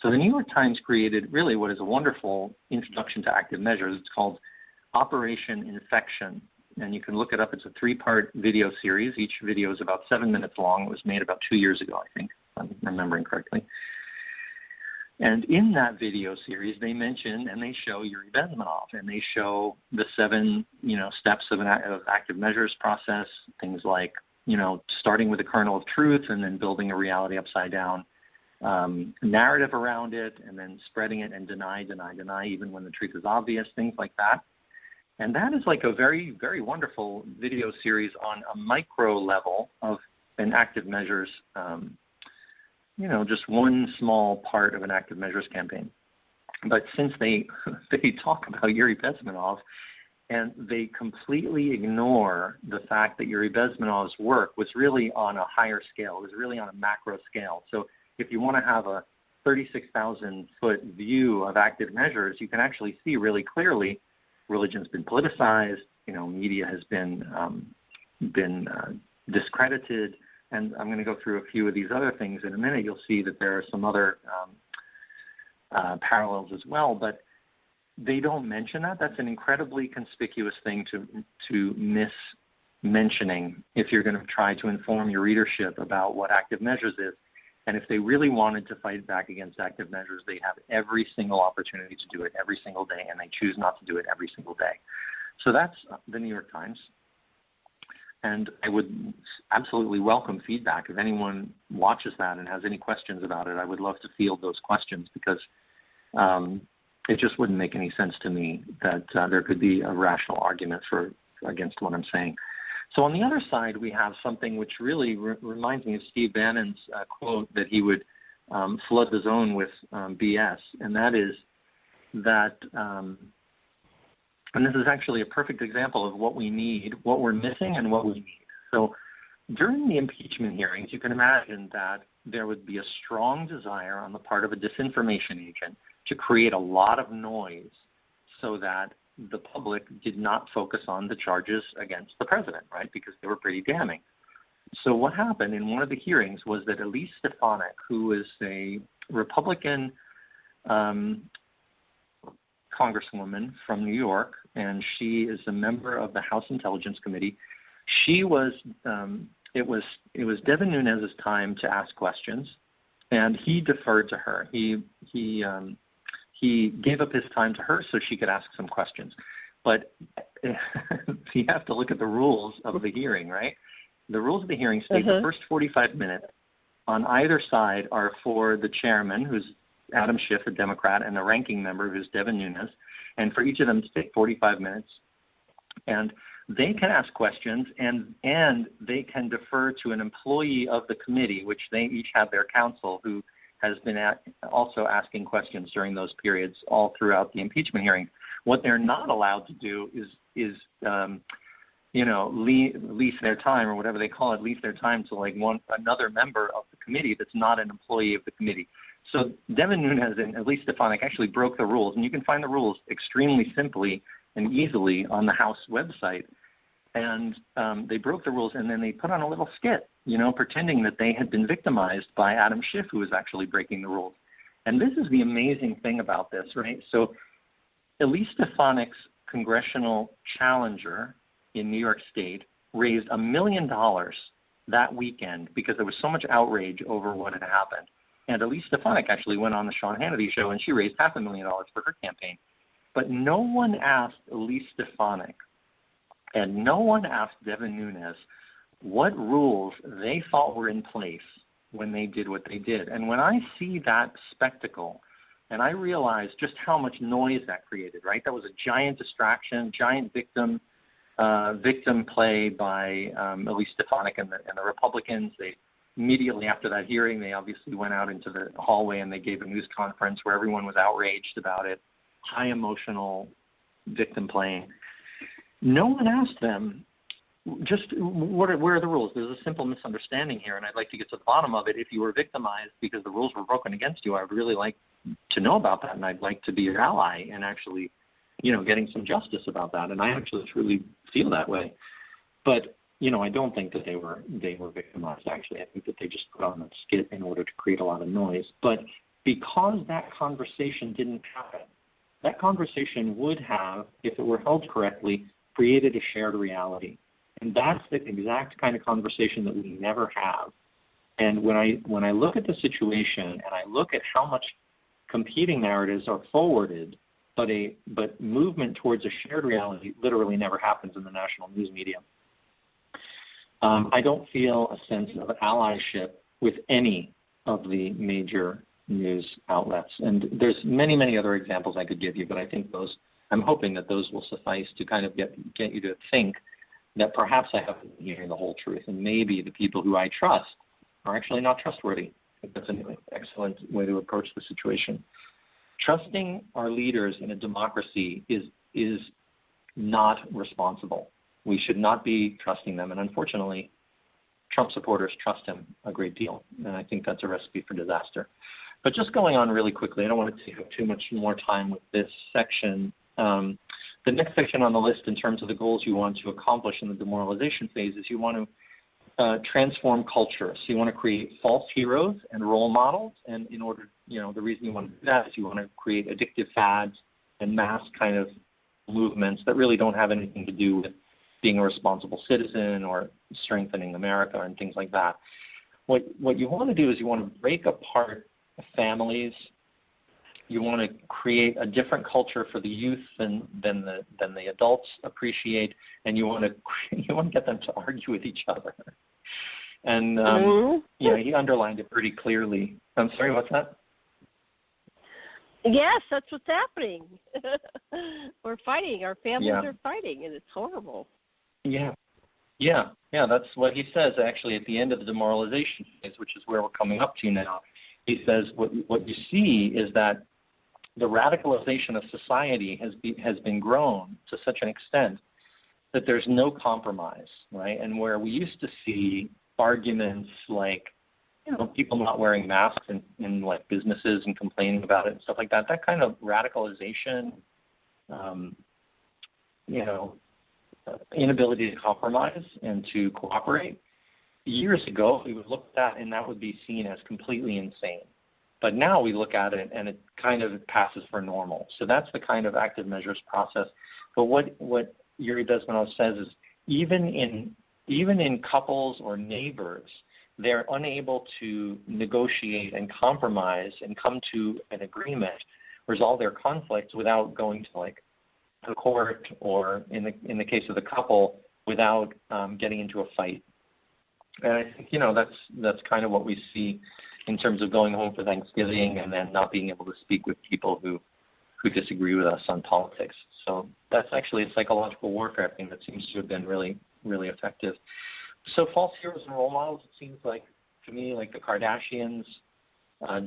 So the New York Times created really what is a wonderful introduction to active measures. It's called Operation Infection. And you can look it up. It's a 3-part video series. Each video is about 7 minutes long. It was made about 2 years ago, I think, if I'm remembering correctly. And in that video series, they mention and they show Yuri Bezmenov, and they show the 7, steps of active measures process, things like, starting with a kernel of truth and then building a reality upside down, narrative around it, and then spreading it and deny, even when the truth is obvious, things like that. And that is like a very, very wonderful video series on a micro level of an active measures, just one small part of an active measures campaign. But since they talk about Yuri Bezmenov and they completely ignore the fact that Yuri Bezmenov's work was really on a higher scale, it was really on a macro scale. So if you want to have a 36,000-foot view of active measures, you can actually see really clearly religion's been politicized, media has been discredited, and I'm going to go through a few of these other things in a minute. You'll see that there are some other parallels as well, but they don't mention that. That's an incredibly conspicuous thing to miss mentioning if you're going to try to inform your readership about what active measures is. And if they really wanted to fight back against active measures, they have every single opportunity to do it every single day, and they choose not to do it every single day. So that's the New York Times. And I would absolutely welcome feedback. If anyone watches that and has any questions about it, I would love to field those questions, because it just wouldn't make any sense to me that there could be a rational argument against what I'm saying. So on the other side, we have something which really reminds me of Steve Bannon's quote that he would flood the zone with BS, and that is that And this is actually a perfect example of what we need, what we're missing, and what we need. So during the impeachment hearings, you can imagine that there would be a strong desire on the part of a disinformation agent to create a lot of noise so that the public did not focus on the charges against the president, right, because they were pretty damning. So what happened in one of the hearings was that Elise Stefanik, who is a Republican congresswoman from New York, and she is a member of the House Intelligence Committee, she was it was Devin Nunes's time to ask questions, and he deferred to her. He gave up his time to her so she could ask some questions. But you have to look at the rules of the hearing, right? The rules of the hearing state the first 45 minutes on either side are for the chairman, who's Adam Schiff, a Democrat, and the ranking member, who's Devin Nunes, and for each of them to take 45 minutes. And they can ask questions, and they can defer to an employee of the committee, which they each have their counsel, who has been also asking questions during those periods all throughout the impeachment hearing. What they're not allowed to do is lease their time, or whatever they call it, lease their time to another member of the committee that's not an employee of the committee. So Devin Nunes and Elise Stefanik actually broke the rules, and you can find the rules extremely simply and easily on the House website. And they broke the rules, and then they put on a little skit, pretending that they had been victimized by Adam Schiff, who was actually breaking the rules. And this is the amazing thing about this, right? So Elise Stefanik's congressional challenger in New York State raised $1 million that weekend because there was so much outrage over what had happened. And Elise Stefanik actually went on the Sean Hannity show, and she raised $500,000 for her campaign. But no one asked Elise Stefanik, and no one asked Devin Nunes what rules they thought were in place when they did what they did. And when I see that spectacle, and I realize just how much noise that created, right? That was a giant distraction, giant victim play by Elise Stefanik and the Republicans. They immediately after that hearing, they obviously went out into the hallway and they gave a news conference where everyone was outraged about it. High emotional victim playing. No one asked them, just where are the rules? There's a simple misunderstanding here, and I'd like to get to the bottom of it. If you were victimized because the rules were broken against you, I would really like to know about that, and I'd like to be your ally and actually, getting some justice about that. And I actually truly feel that way. But, I don't think that they were victimized, actually. I think that they just put on that skit in order to create a lot of noise. But because that conversation didn't happen, that conversation would have, if it were held correctly, created a shared reality. And that's the exact kind of conversation that we never have. And when I look at the situation and I look at how much competing narratives are forwarded, but movement towards a shared reality literally never happens in the national news media. I don't feel a sense of allyship with any of the major news outlets. And there's many, many other examples I could give you, but I think I'm hoping that those will suffice to kind of get you to think that perhaps I haven't been hearing the whole truth, and maybe the people who I trust are actually not trustworthy. I think that's an excellent way to approach the situation. Trusting our leaders in a democracy is not responsible. We should not be trusting them, and unfortunately, Trump supporters trust him a great deal, and I think that's a recipe for disaster. But just going on really quickly, I don't want to take up too much more time with this section. The next section on the list in terms of the goals you want to accomplish in the demoralization phase is you want to transform culture. So you want to create false heroes and role models, and in order, the reason you want to do that is you want to create addictive fads and mass kind of movements that really don't have anything to do with being a responsible citizen or strengthening America and things like that. What you want to do is you want to break apart families. You want to create a different culture for the youth than the adults appreciate, and you want to get them to argue with each other. And he underlined it pretty clearly. I'm sorry, what's that? Yes, that's what's happening. We're fighting. Our families are fighting, and it's horrible. Yeah, that's what he says actually at the end of the demoralization phase, which is where we're coming up to now. He says what you see is that the radicalization of society has been grown to such an extent that there's no compromise, right? And where we used to see arguments like, people not wearing masks in like businesses and complaining about it and stuff like that, that kind of radicalization, inability to compromise and to cooperate, years ago we would look at that and that would be seen as completely insane. But now we look at it and it kind of passes for normal. So that's the kind of active measures process. But what Yuri Bezmenov says is even in couples or neighbors, they're unable to negotiate and compromise and come to an agreement, resolve their conflicts without going to like the court, or in the case of the couple, without getting into a fight. And I think that's kind of what we see in terms of going home for Thanksgiving and then not being able to speak with people who disagree with us on politics. So that's actually a psychological warfare thing that seems to have been really, really effective. So false heroes and role models, it seems like, to me, like the Kardashians,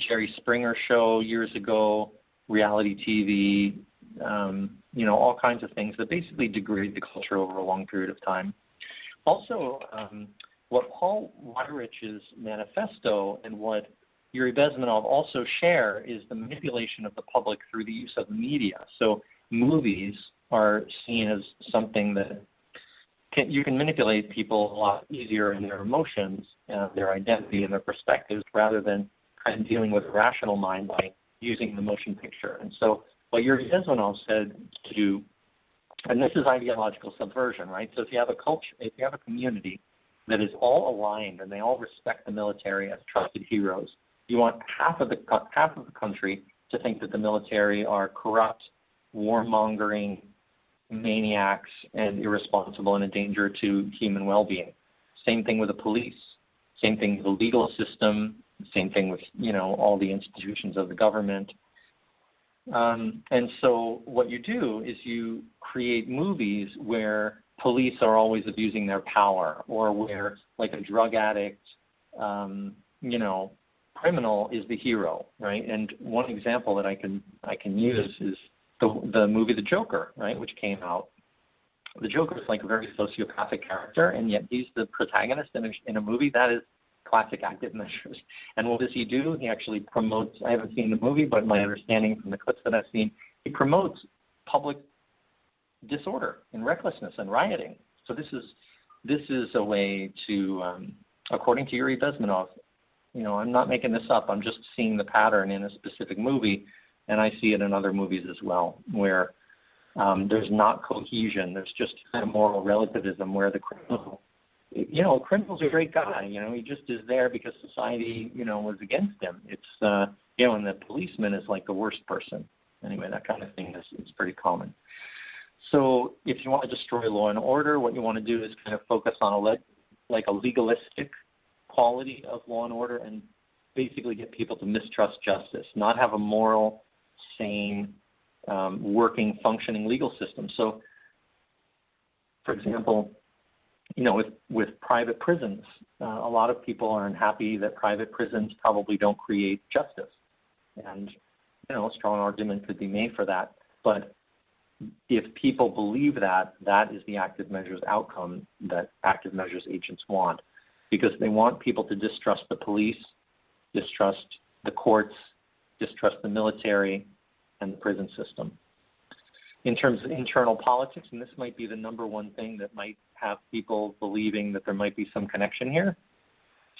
Jerry Springer show years ago, reality TV, all kinds of things that basically degrade the culture over a long period of time. Also, what Paul Weyrich's manifesto and what Yuri Bezmenov also share is the manipulation of the public through the use of the media. So movies are seen as something that you can manipulate people a lot easier in their emotions, their identity, and their perspectives, rather than kind of dealing with a rational mind by using the motion picture. And so what Yuri Bezmenov said to do, and this is ideological subversion, right? So if you have a culture, if you have a community that is all aligned and they all respect the military as trusted heroes, you want half of the country to think that the military are corrupt, warmongering maniacs and irresponsible and a danger to human well-being. Same thing with the police. Same thing with the legal system. Same thing with all the institutions of the government. And so what you do is you create movies where police are always abusing their power, or where like a drug addict, criminal is the hero, right? And one example that I can use is the movie The Joker, right, which came out. The Joker is like a very sociopathic character, and yet he's the protagonist in a movie that is classic active measures. And what does he do? He actually promotes, I haven't seen the movie, but my understanding from the clips that I've seen, he promotes public disorder and recklessness and rioting. So this is a way to, according to Yuri Bezmenov, I'm not making this up, I'm just seeing the pattern in a specific movie, and I see it in other movies as well, where there's not cohesion, there's just kind of moral relativism, where the criminal, criminal's a great guy, he just is there because society, was against him. It's, and the policeman is like the worst person. Anyway, that kind of thing is pretty common. So if you want to destroy law and order, what you want to do is kind of focus on a legalistic quality of law and order, and basically get people to mistrust justice, not have a moral, sane, working, functioning legal system. So, for example, with private prisons, a lot of people are unhappy that private prisons probably don't create justice. And, a strong argument could be made for that. But if people believe that, that is the active measures outcome that active measures agents want, because they want people to distrust the police, distrust the courts, distrust the military, and the prison system. In terms of internal politics, and this might be the number one thing that might have people believing that there might be some connection here,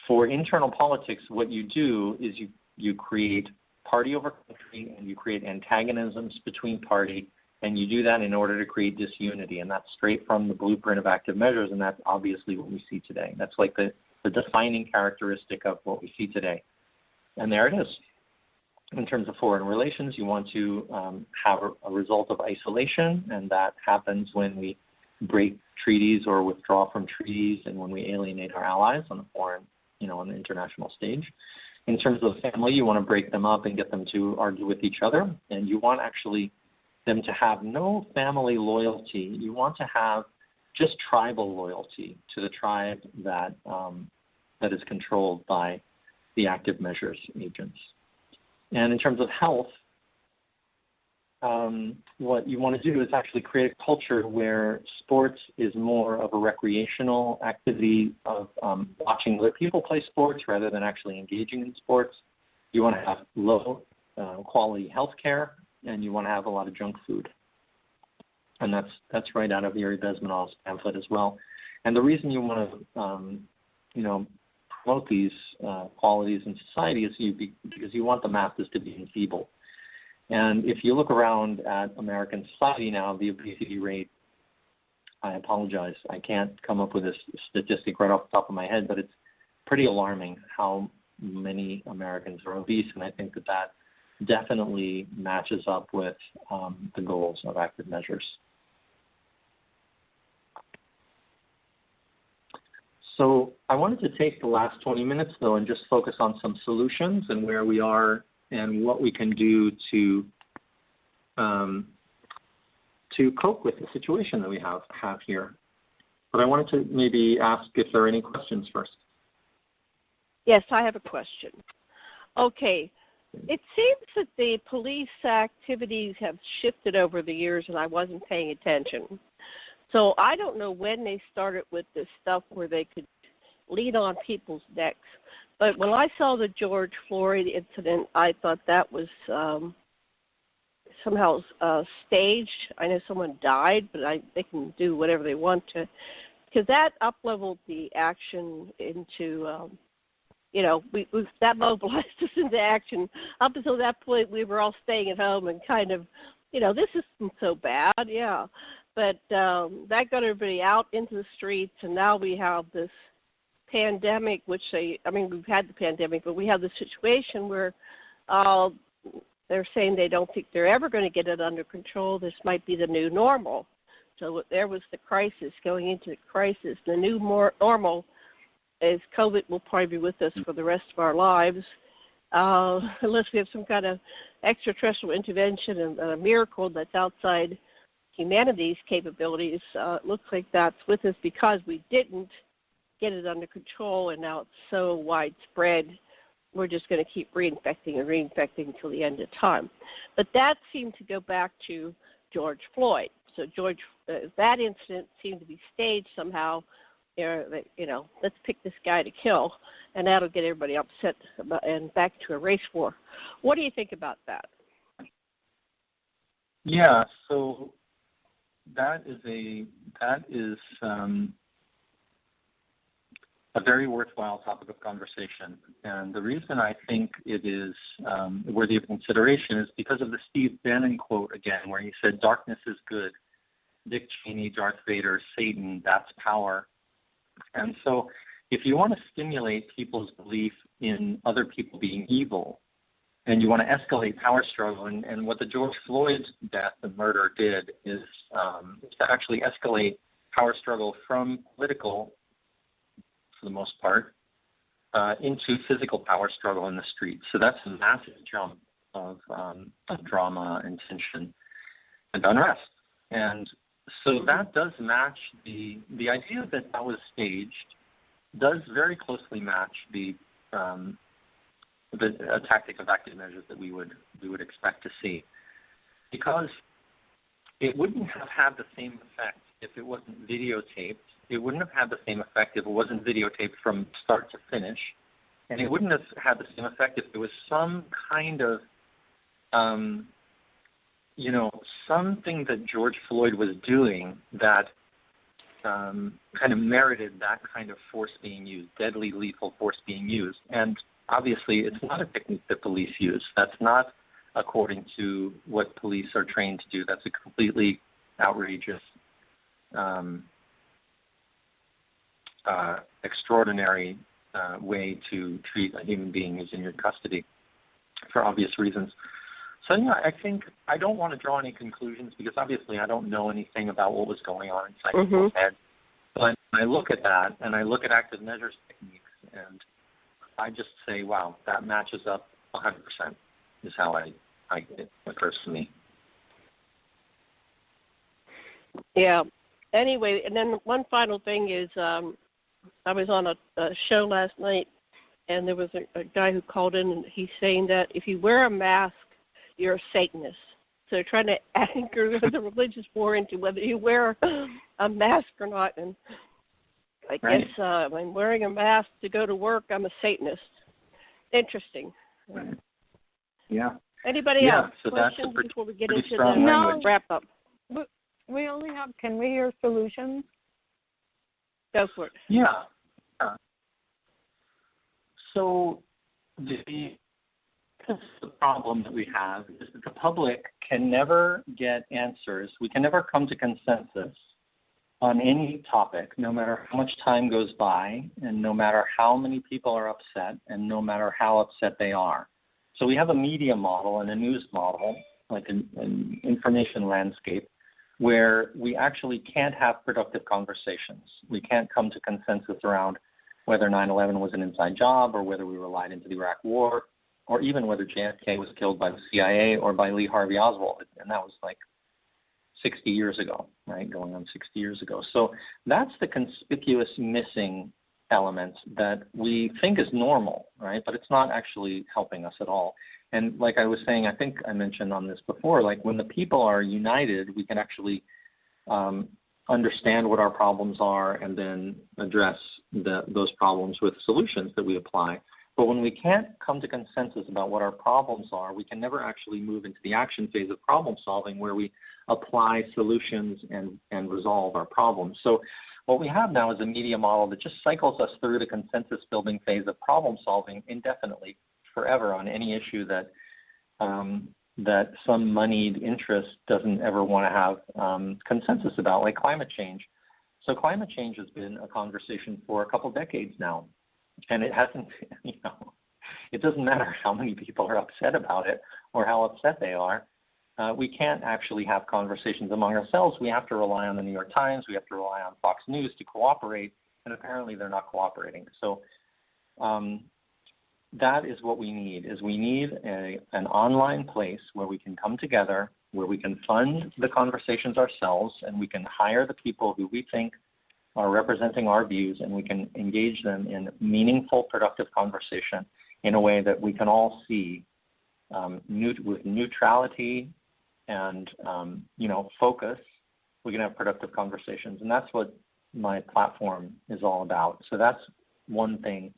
for internal politics, what you do is you create party over country, and you create antagonisms between party, and you do that in order to create disunity, and that's straight from the blueprint of active measures, and that's obviously what we see today. That's like the defining characteristic of what we see today. And there it is. In terms of foreign relations, you want to have a result of isolation, and that happens when we break treaties or withdraw from treaties, and when we alienate our allies on the foreign, on the international stage. In terms of family, you want to break them up and get them to argue with each other, and you want actually them to have no family loyalty. You want to have just tribal loyalty to the tribe that is controlled by the active measures agents. And in terms of health, what you want to do is actually create a culture where sports is more of a recreational activity of watching other people play sports rather than actually engaging in sports. You want to have low quality health care, and you want to have a lot of junk food. And that's right out of Yuri Bezmenal's pamphlet as well. And the reason you want to, promote these qualities in society is because you want the masses to be enfeebled. And if you look around at American society now, the obesity rate, I apologize, I can't come up with a statistic right off the top of my head, but it's pretty alarming how many Americans are obese, and I think that definitely matches up with the goals of active measures. So I wanted to take the last 20 minutes, though, and just focus on some solutions and where we are and what we can do to cope with the situation that we have here. But I wanted to maybe ask if there are any questions first. Yes, I have a question. Okay. It seems that the police activities have shifted over the years, and I wasn't paying attention. So I don't know when they started with this stuff where they could lean on people's necks. But when I saw the George Floyd incident, I thought that was somehow staged. I know someone died, but they can do whatever they want to, because that up-leveled the action into, that mobilized us into action. Up until that point, we were all staying at home and kind of, this isn't so bad, yeah. But that got everybody out into the streets, and now we have this pandemic, we've had the pandemic, but we have the situation where they're saying they don't think they're ever going to get it under control. This might be the new normal. So there was the crisis going into the crisis. The new normal is COVID will probably be with us for the rest of our lives, unless we have some kind of extraterrestrial intervention and a miracle that's outside humanity's capabilities. It looks like that's with us because we didn't get it under control, and now it's so widespread, we're just going to keep reinfecting and reinfecting until the end of time. But that seemed to go back to George Floyd. So that incident seemed to be staged somehow. Let's pick this guy to kill, and that'll get everybody upset and back to a race war. What do you think about that? Yeah, so that is a very worthwhile topic of conversation. And the reason I think it is worthy of consideration is because of the Steve Bannon quote again, where he said, "Darkness is good. Dick Cheney, Darth Vader, Satan, that's power." And so if you want to stimulate people's belief in other people being evil, and you want to escalate power struggle, and what the George Floyd death and murder did is to actually escalate power struggle from political, for the most part, into physical power struggle in the streets. So that's a massive jump of drama and tension and unrest. And so that does match the idea that was staged does very closely match the tactic of active measures that we would expect to see, because it wouldn't have had the same effect if it wasn't videotaped. It wouldn't have had the same effect if it wasn't videotaped from start to finish, and it wouldn't have had the same effect if there was some kind of something that George Floyd was doing that kind of merited that kind of force being used, deadly, lethal force being used. And obviously, it's not a technique that police use. That's not according to what police are trained to do. That's a completely outrageous, extraordinary way to treat a human being who's in your custody for obvious reasons. So I think I don't want to draw any conclusions because obviously I don't know anything about what was going on inside people's heads. But I look at that and I look at active measures techniques and I just say, wow, that matches up 100% is how it occurs to me. Yeah. Anyway, and then one final thing is I was on a show last night and there was a guy who called in and he's saying that if you wear a mask, you're a Satanist. So trying to anchor the religious war into whether you wear a mask or not. And I guess I'm wearing a mask to go to work. I'm a Satanist. Interesting. Right. Yeah. Anybody else? So questions that's before we get into the wrap-up? We only have, can we hear solutions? Go for it. Yeah. So the problem that we have is that the public can never get answers. We can never come to consensus on any topic, no matter how much time goes by and no matter how many people are upset and no matter how upset they are. So we have a media model and a news model, like an information landscape, where we actually can't have productive conversations. We can't come to consensus around whether 9/11 was an inside job or whether we were lied into the Iraq War, or even whether JFK was killed by the CIA or by Lee Harvey Oswald. And that was like 60 years ago, right, going on 60 years ago. So that's the conspicuous missing element that we think is normal, right, but it's not actually helping us at all. And like I was saying, I think I mentioned on this before, like when the people are united, we can actually understand what our problems are and then address those problems with solutions that we apply. But when we can't come to consensus about what our problems are, we can never actually move into the action phase of problem solving where we apply solutions and resolve our problems. So what we have now is a media model that just cycles us through the consensus building phase of problem solving indefinitely, forever, on any issue that that some moneyed interest doesn't ever want to have consensus about, like climate change. So climate change has been a conversation for a couple decades now. And it hasn't, it doesn't matter how many people are upset about it or how upset they are. We can't actually have conversations among ourselves. We have to rely on the New York Times. We have to rely on Fox News to cooperate. And apparently they're not cooperating. So that is what we need, is we need an online place where we can come together, where we can fund the conversations ourselves, and we can hire the people who we think are representing our views, and we can engage them in meaningful, productive conversation in a way that we can all see with neutrality and focus. We can have productive conversations, and that's what my platform is all about. So that's one thing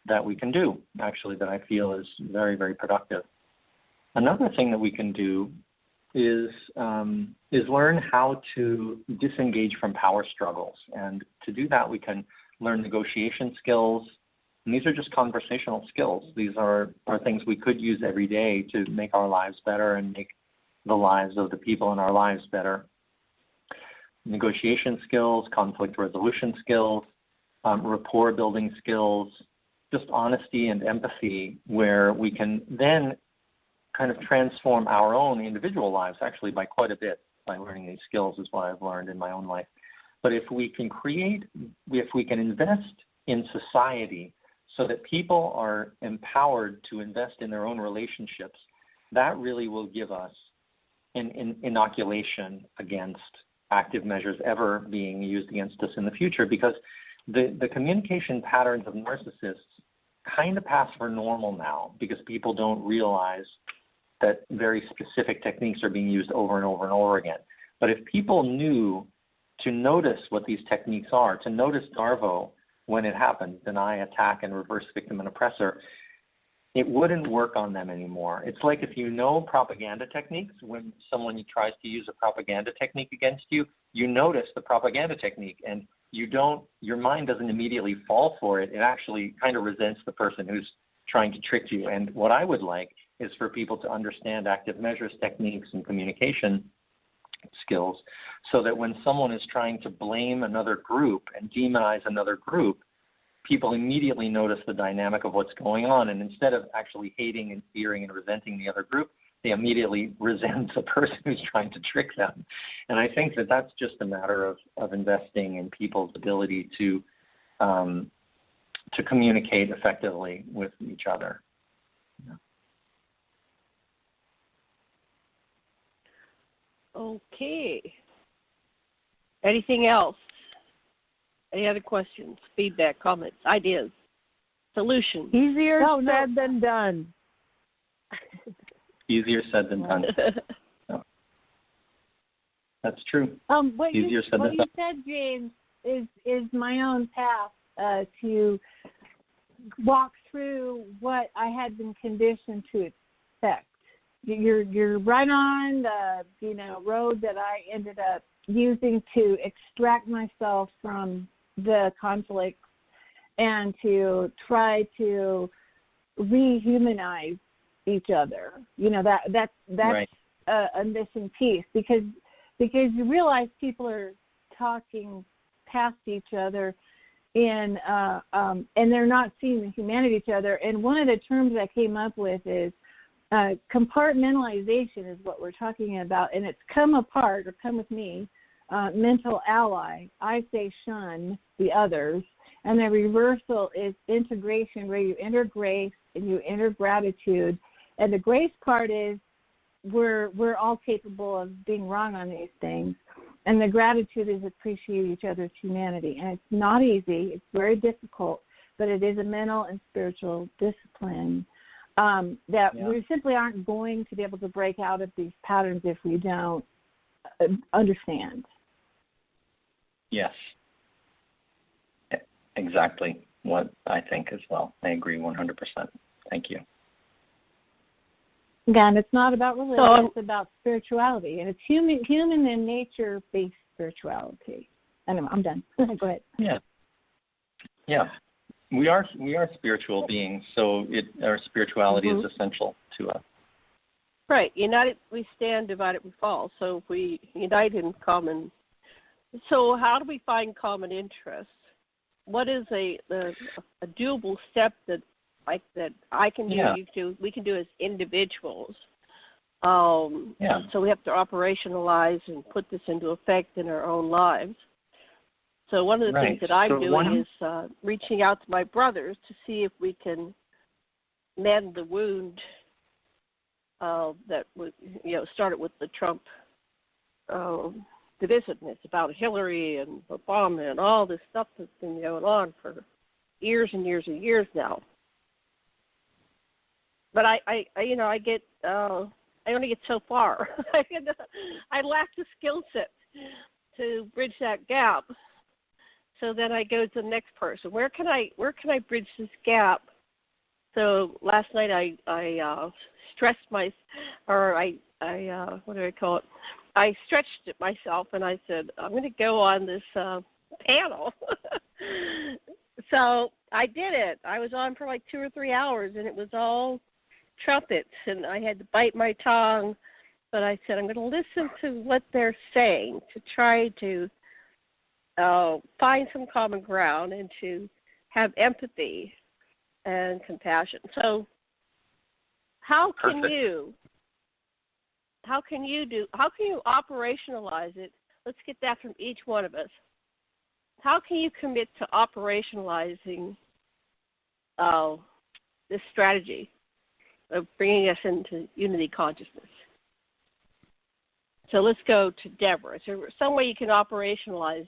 that we can do, actually, that I feel is very, very productive. Another thing that we can do is learn how to disengage from power struggles. And to do that, we can learn negotiation skills. And these are just conversational skills. These are things we could use every day to make our lives better and make the lives of the people in our lives better. Negotiation skills, conflict resolution skills, rapport building skills, just honesty and empathy, where we can then kind of transform our own individual lives actually by quite a bit by learning these skills, is what I've learned in my own life. But if we can invest in society so that people are empowered to invest in their own relationships, that really will give us an inoculation against active measures ever being used against us in the future, because the communication patterns of narcissists kind of pass for normal now because people don't realize that very specific techniques are being used over and over and over again. But if people knew to notice what these techniques are, to notice DARVO when it happens, deny, attack, and reverse victim and oppressor, it wouldn't work on them anymore. It's like if you know propaganda techniques, when someone tries to use a propaganda technique against you, you notice the propaganda technique and your mind doesn't immediately fall for it. It actually kind of resents the person who's trying to trick you. And what I would like is for people to understand active measures techniques and communication skills so that when someone is trying to blame another group and demonize another group, people immediately notice the dynamic of what's going on. And instead of actually hating and fearing and resenting the other group, they immediately resent the person who's trying to trick them. And I think that that's just a matter of investing in people's ability to communicate effectively with each other. Yeah. Okay. Anything else? Any other questions, feedback, comments, ideas, solutions? Easier said than done. Easier said than done. That's true. What you said, James, is my own path to walk through what I had been conditioned to expect. You're right on the road that I ended up using to extract myself from the conflict and to try to rehumanize each other. That's right. A missing piece because you realize people are talking past each other and they're not seeing the humanity of each other. And one of the terms I came up with is compartmentalization is what we're talking about, and it's come apart or come with me. Mental ally, I say shun the others, and the reversal is integration, where you enter grace and you enter gratitude. And the grace part is we're all capable of being wrong on these things, and the gratitude is appreciate each other's humanity. And it's not easy; it's very difficult, but it is a mental and spiritual discipline. We simply aren't going to be able to break out of these patterns if we don't understand. Yes, exactly what I think as well. I agree 100%. Thank you. Again, it's not about religion, it's about spirituality, and it's human and nature-based spirituality. Anyway, I'm done. Go ahead. Yeah. We are spiritual beings, so our spirituality is essential to us. Right. United we stand, divided we fall. So if we unite in common. So how do we find common interests? What is a doable step that I can do, we can do as individuals? So we have to operationalize and put this into effect in our own lives. So one of the things that I'm doing is reaching out to my brothers to see if we can mend the wound that started with the Trump divisiveness about Hillary and Obama and all this stuff that's been going on for years and years and years now. But I only get so far. I lack the skill set to bridge that gap. So then I go to the next person. Where can I bridge this gap? So last night I stretched I stretched it myself, and I said, I'm going to go on this panel. So I did it. I was on for like 2 or 3 hours, and it was all trumpets, and I had to bite my tongue. But I said, I'm going to listen to what they're saying to try to find some common ground and to have empathy and compassion. So how can you operationalize it? Let's get that from each one of us. How can you commit to operationalizing this strategy of bringing us into unity consciousness? So let's go to Debra. Is there some way you can operationalize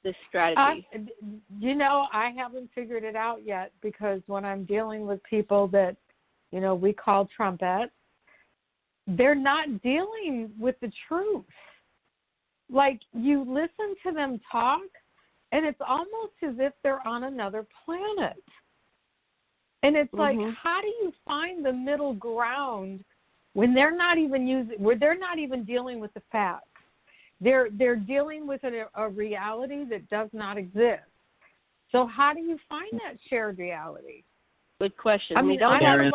this strategy? I haven't figured it out yet, because when I'm dealing with people that, we call trumpets, they're not dealing with the truth. Like, you listen to them talk, and it's almost as if they're on another planet. And it's like, how do you find the middle ground when they're not even dealing with the facts? They're dealing with a reality that does not exist. So how do you find that shared reality? Good question. I mean, I'm at a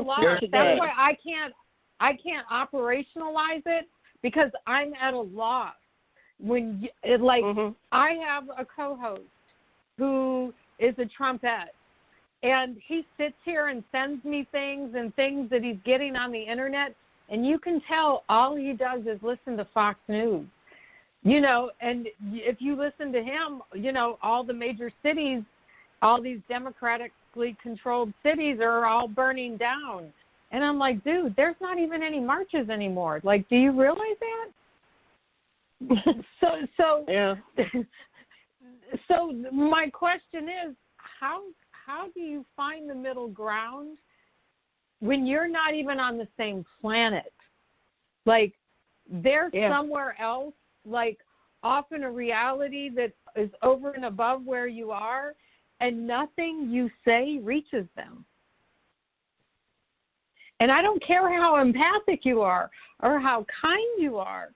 loss. That's why I can't operationalize it, because I'm at a loss. I have a co-host who is a trumpet, and he sits here and sends me things that he's getting on the internet, and you can tell all he does is listen to Fox News. And if you listen to him, all the major cities, all these democratically controlled cities are all burning down. And I'm like, dude, there's not even any marches anymore. Like, do you realize that? So yeah. So my question is, how do you find the middle ground when you're not even on the same planet? Like, they're somewhere else, like off in a reality that is over and above where you are, and nothing you say reaches them. And I don't care how empathic you are or how kind you are.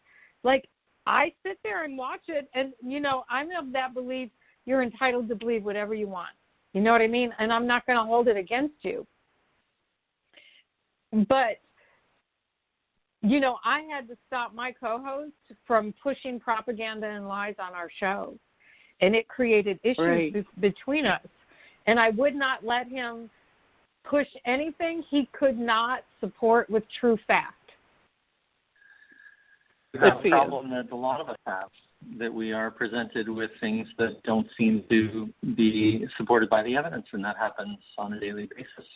Like, I sit there and watch it, and, you know, I'm of that belief you're entitled to believe whatever you want. You know what I mean? And I'm not going to hold it against you. But, you know, I had to stop my co-host from pushing propaganda and lies on our show. And it created issues between us. And I would not let him push anything he could not support with true fact. That's a problem that a lot of us have, that we are presented with things that don't seem to be supported by the evidence, and that happens on a daily basis.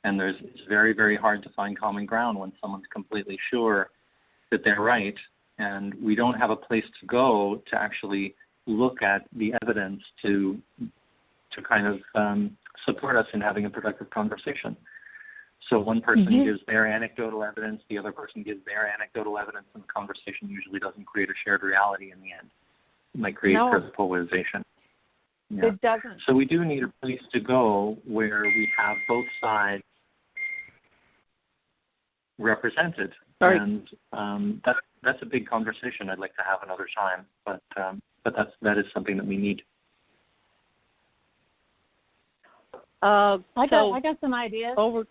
And it's very, very hard to find common ground when someone's completely sure that they're right, and we don't have a place to go to actually look at the evidence to kind of support us in having a productive conversation. So one person gives their anecdotal evidence, the other person gives their anecdotal evidence, and the conversation usually doesn't create a shared reality in the end. It might create further polarization. Yeah. It doesn't. So we do need a place to go where we have both sides represented. Right. And that's a big conversation I'd like to have another time. But that is something that we need. I got some ideas. Go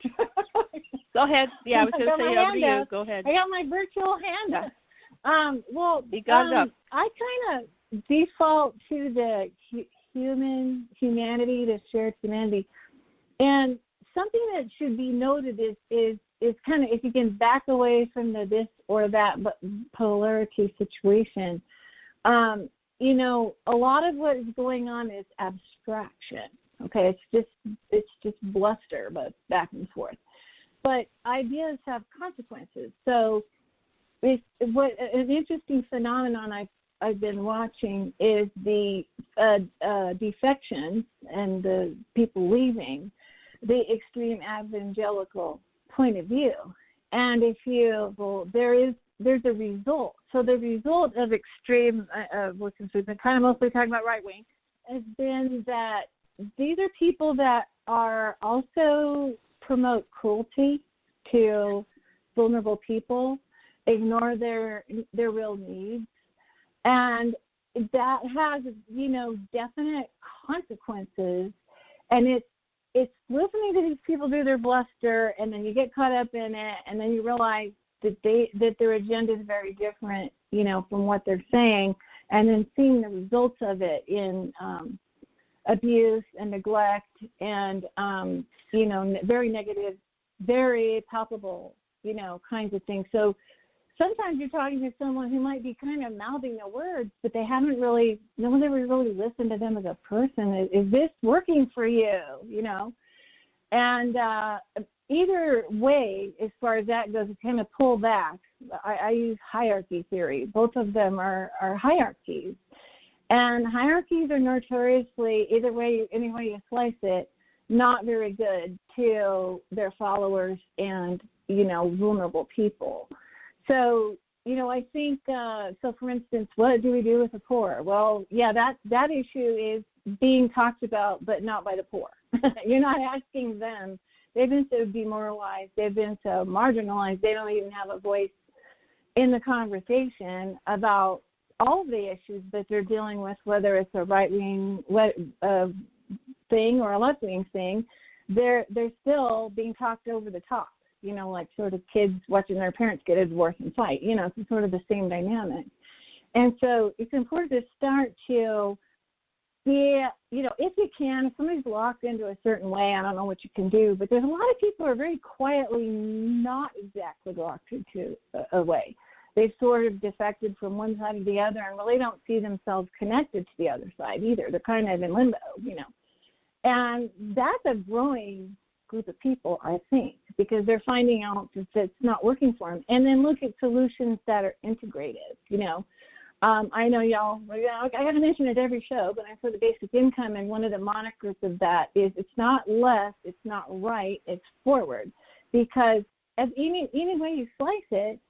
ahead. Yeah, I was going to say over to you. Go ahead. I got my virtual hand up. You got it up. I kind of default to the humanity, the shared humanity. And something that should be noted is kind of, if you can back away from the this or that polarity situation, you know, a lot of what is going on is abstraction. Okay, it's just bluster, but back and forth. But ideas have consequences. So, an interesting phenomenon I've been watching is the defections and the people leaving the extreme evangelical point of view. And there's a result. So the result of extreme, since we've been kind of mostly talking about right wing, has been that these are people that are also promote cruelty to vulnerable people, ignore their real needs, and that has, you know, definite consequences. And it's listening to these people do their bluster, and then you get caught up in it, and then you realize that their agenda is very different, you know, from what they're saying, and then seeing the results of it in abuse and neglect and, you know, very negative, very palpable, you know, kinds of things. So sometimes you're talking to someone who might be kind of mouthing the words, but no one's ever really listened to them as a person. Is this working for you, you know? And either way, as far as that goes, to kind of pull back, I use hierarchy theory. Both of them are hierarchies. And hierarchies are notoriously, any way you slice it, not very good to their followers and, you know, vulnerable people. So, you know, I think, so for instance, what do we do with the poor? Well, yeah, that issue is being talked about, but not by the poor. You're not asking them. They've been so demoralized. They've been so marginalized. They don't even have a voice in the conversation about all of the issues that they're dealing with, whether it's a right-wing thing or a left-wing thing. They're still being talked over the top, you know, like sort of kids watching their parents get a divorce and fight. You know, it's sort of the same dynamic. And so it's important to start to be, you know, if you can, if somebody's locked into a certain way, I don't know what you can do, but there's a lot of people who are very quietly not exactly locked into a way. They've sort of defected from one side to the other and really don't see themselves connected to the other side either. They're kind of in limbo, you know. And that's a growing group of people, I think, because they're finding out that it's not working for them. And then look at solutions that are integrated, you know. I know y'all, I haven't mentioned it every show, but I saw the basic income, and one of the monikers of that is it's not left, it's not right, it's forward. Because as any way you slice it,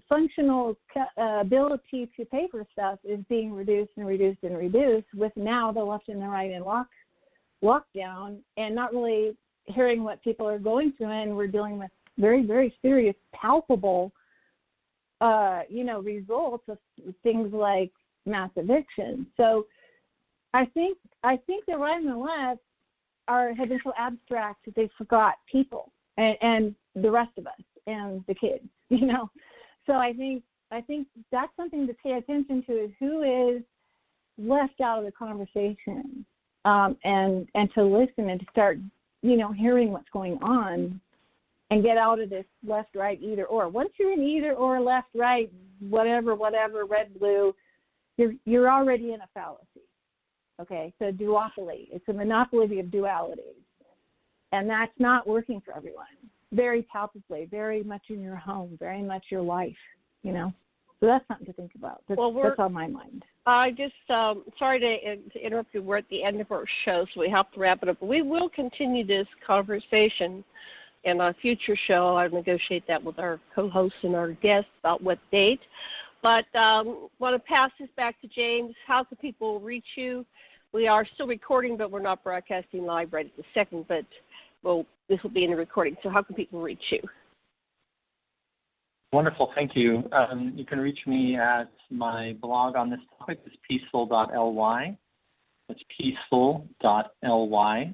functional ability to pay for stuff is being reduced and reduced and reduced, with now the left and the right in lockdown, and not really hearing what people are going through. And we're dealing with very, very serious, palpable, results of things like mass eviction. So I think the right and the left have been so abstract that they forgot people and the rest of us and the kids, So I think that's something to pay attention to, is who is left out of the conversation, and to listen and to start, hearing what's going on, and get out of this left, right, either or. Once you're in either or, left, right, whatever, red, blue, you're already in a fallacy. Okay, so duopoly. It's a monopoly of dualities, and that's not working for everyone. Very palpably, very much in your home, very much your life, So that's something to think about. That's on my mind. I just, sorry to interrupt you. We're at the end of our show, so we have to wrap it up. We will continue this conversation in a future show. I'll negotiate that with our co-hosts and our guests about what date. But want to pass this back to James. How can people reach you? We are still recording, but we're not broadcasting live right at the second. But this will be in the recording. So how can people reach you? Wonderful, thank you. You can reach me at my blog on this topic. It's peaceful.ly. It's peaceful.ly.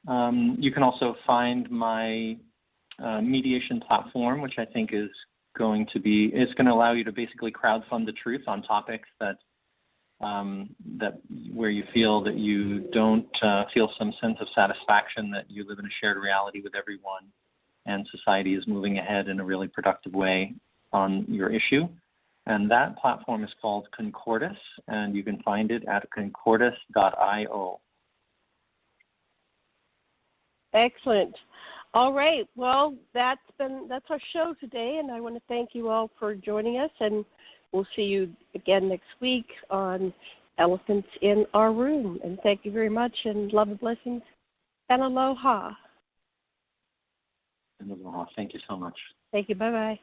You can also find my mediation platform, which I think is going to allow you to basically crowdfund the truth on topics that where you feel that you don't feel some sense of satisfaction that you live in a shared reality with everyone and society is moving ahead in a really productive way on your issue. And that platform is called Concordis, and you can find it at concordis.io. Excellent. All right. Well, that's our show today, and I want to thank you all for joining us, and we'll see you again next week on Elephants in Our Room. And thank you very much, and love and blessings, and aloha. And aloha. Thank you so much. Thank you. Bye-bye.